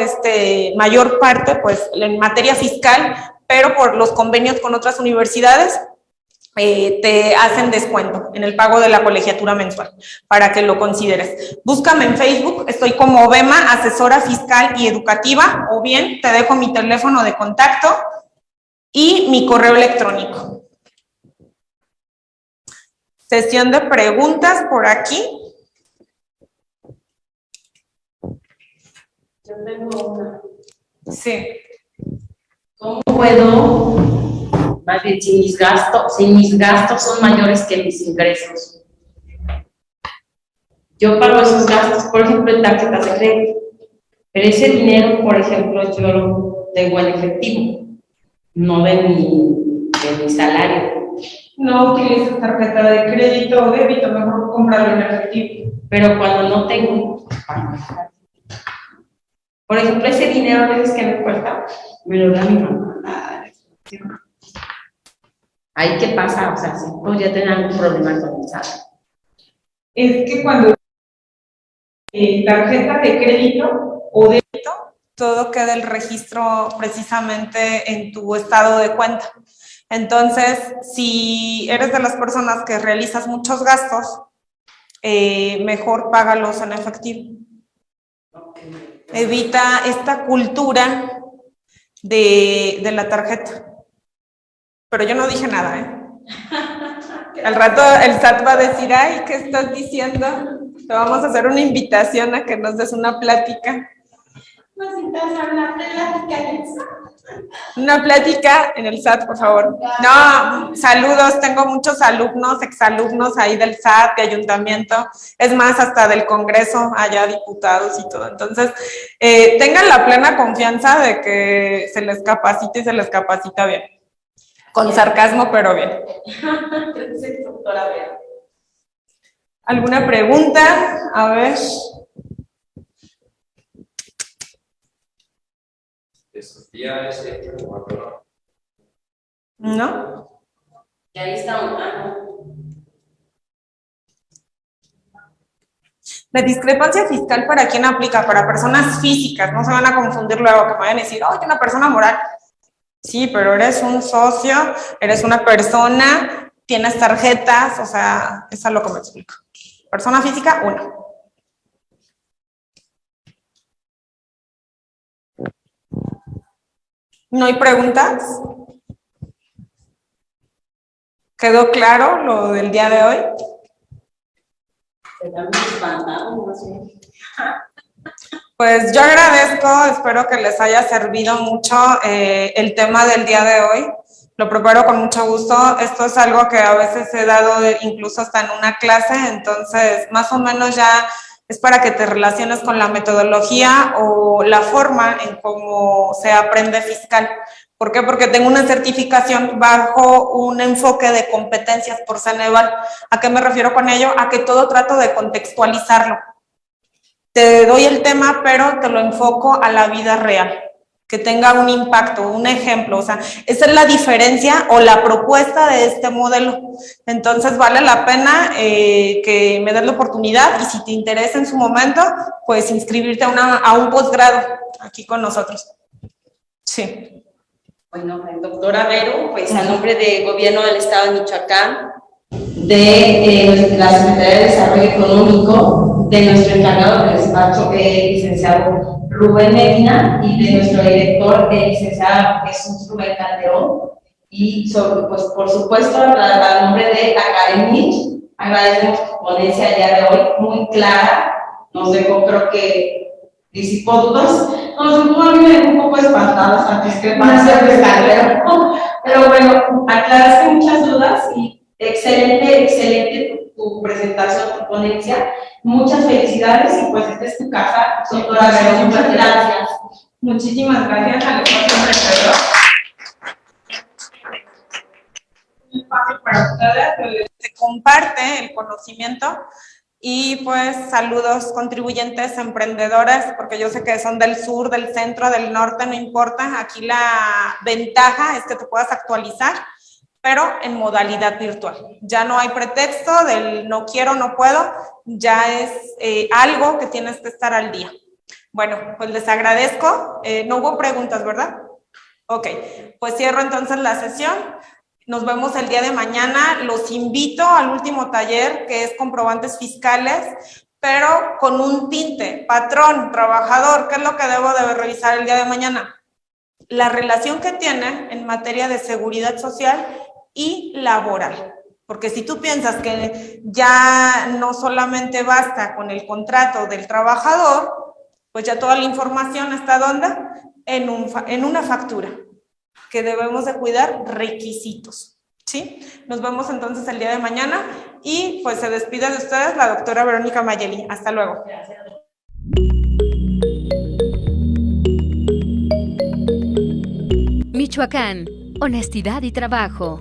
mayor parte, pues, en materia fiscal, pero por los convenios con otras universidades, te hacen descuento en el pago de la colegiatura mensual, para que lo consideres. Búscame en Facebook, estoy como Vema, asesora fiscal y educativa, o bien te dejo mi teléfono de contacto y mi correo electrónico. Sesión de preguntas por aquí. Yo tengo una. Sí. ¿Cómo puedo, más bien, si mis gastos son mayores que mis ingresos? Yo pago esos gastos, por ejemplo, en tarjetas de crédito, pero ese dinero, por ejemplo, yo lo tengo en efectivo, no de mi salario. No utilices tarjeta de crédito o débito, mejor comprarlo en efectivo. Pero cuando no tengo, por ejemplo, ese dinero a veces que me cuesta, me lo da mi mamá. Ahí, ¿qué pasa? O sea, si podría tener algún problema con mi salario. Es que cuando tarjeta de crédito o débito, todo queda el registro precisamente en tu estado de cuenta. Entonces, si eres de las personas que realizas muchos gastos, mejor págalos en efectivo. Evita esta cultura de la tarjeta. Pero yo no dije nada, ¿eh? Al rato el SAT va a decir, ay, ¿qué estás diciendo? Te vamos a hacer una invitación a que nos des una plática. ¿Nos invitas a una plática? Una plática en el SAT, por favor. No, saludos, tengo muchos alumnos, exalumnos ahí del SAT, de ayuntamiento, es más, hasta del Congreso, allá diputados y todo. Entonces, tengan la plena confianza de que se les capacita y se les capacita bien. Con sarcasmo, pero bien. Doctora Vero. ¿Alguna pregunta? A ver. Sofía es ¿No? Y ahí está La discrepancia fiscal, ¿para quién aplica? Para personas físicas, no se van a confundir luego, que me vayan a decir, oh, una persona moral. Sí, pero eres un socio, eres una persona, tienes tarjetas, o sea, eso es lo que me explico. Persona física, una. ¿No hay preguntas? ¿Quedó claro lo del día de hoy? Pues yo agradezco, espero que les haya servido mucho el tema del día de hoy. Lo preparo con mucho gusto. Esto es algo que a veces he dado incluso hasta en una clase, entonces más o menos ya es para que te relaciones con la metodología o la forma en cómo se aprende fiscal. ¿Por qué? Porque tengo una certificación bajo un enfoque de competencias por Ceneval. ¿A qué me refiero con ello? A que todo trato de contextualizarlo. Te doy el tema, pero te lo enfoco a la vida real, que tenga un impacto, un ejemplo. O sea, esa es la diferencia o la propuesta de este modelo. Entonces, vale la pena que me des la oportunidad y si te interesa en su momento, pues inscribirte a un posgrado aquí con nosotros. Sí. Bueno, doctora Vero, pues a nombre del Gobierno del Estado de Michoacán, de la Secretaría de Desarrollo Económico, de nuestro encargado del despacho, el licenciado Rubén Medina, y de nuestro director, el licenciado Jesús Rubén Calderón, y pues, por supuesto, a nombre de Academich, agradecemos tu ponencia el día de hoy, muy clara, nos dejó, creo que disipó dudas. Nos dejó a mí un poco espantados antes que pero bueno, aclaraste muchas dudas y excelente tu presentación, tu ponencia. Muchas felicidades y pues esta es tu casa, doctora Vero. Muchas gracias. Muchísimas gracias al espacio emprendedor. Un espacio para ustedes, se comparte el conocimiento. Y pues saludos contribuyentes, emprendedores, porque yo sé que son del sur, del centro, del norte, no importa. Aquí la ventaja es que te puedas actualizar, pero en modalidad virtual. Ya no hay pretexto del no quiero, no puedo, ya es algo que tienes que estar al día. Bueno, pues les agradezco. No hubo preguntas, ¿verdad? Ok, pues cierro entonces la sesión. Nos vemos el día de mañana. Los invito al último taller, que es comprobantes fiscales, pero con un tinte, patrón, trabajador. ¿Qué es lo que debo de revisar el día de mañana? La relación que tiene en materia de seguridad social y laboral. Porque si tú piensas que ya no solamente basta con el contrato del trabajador, pues ya toda la información está ¿dónde? En una factura, que debemos de cuidar requisitos, ¿sí? Nos vemos entonces el día de mañana y pues se despide de ustedes la doctora Verónica Mayeli. Hasta luego. Michoacán, honestidad y trabajo.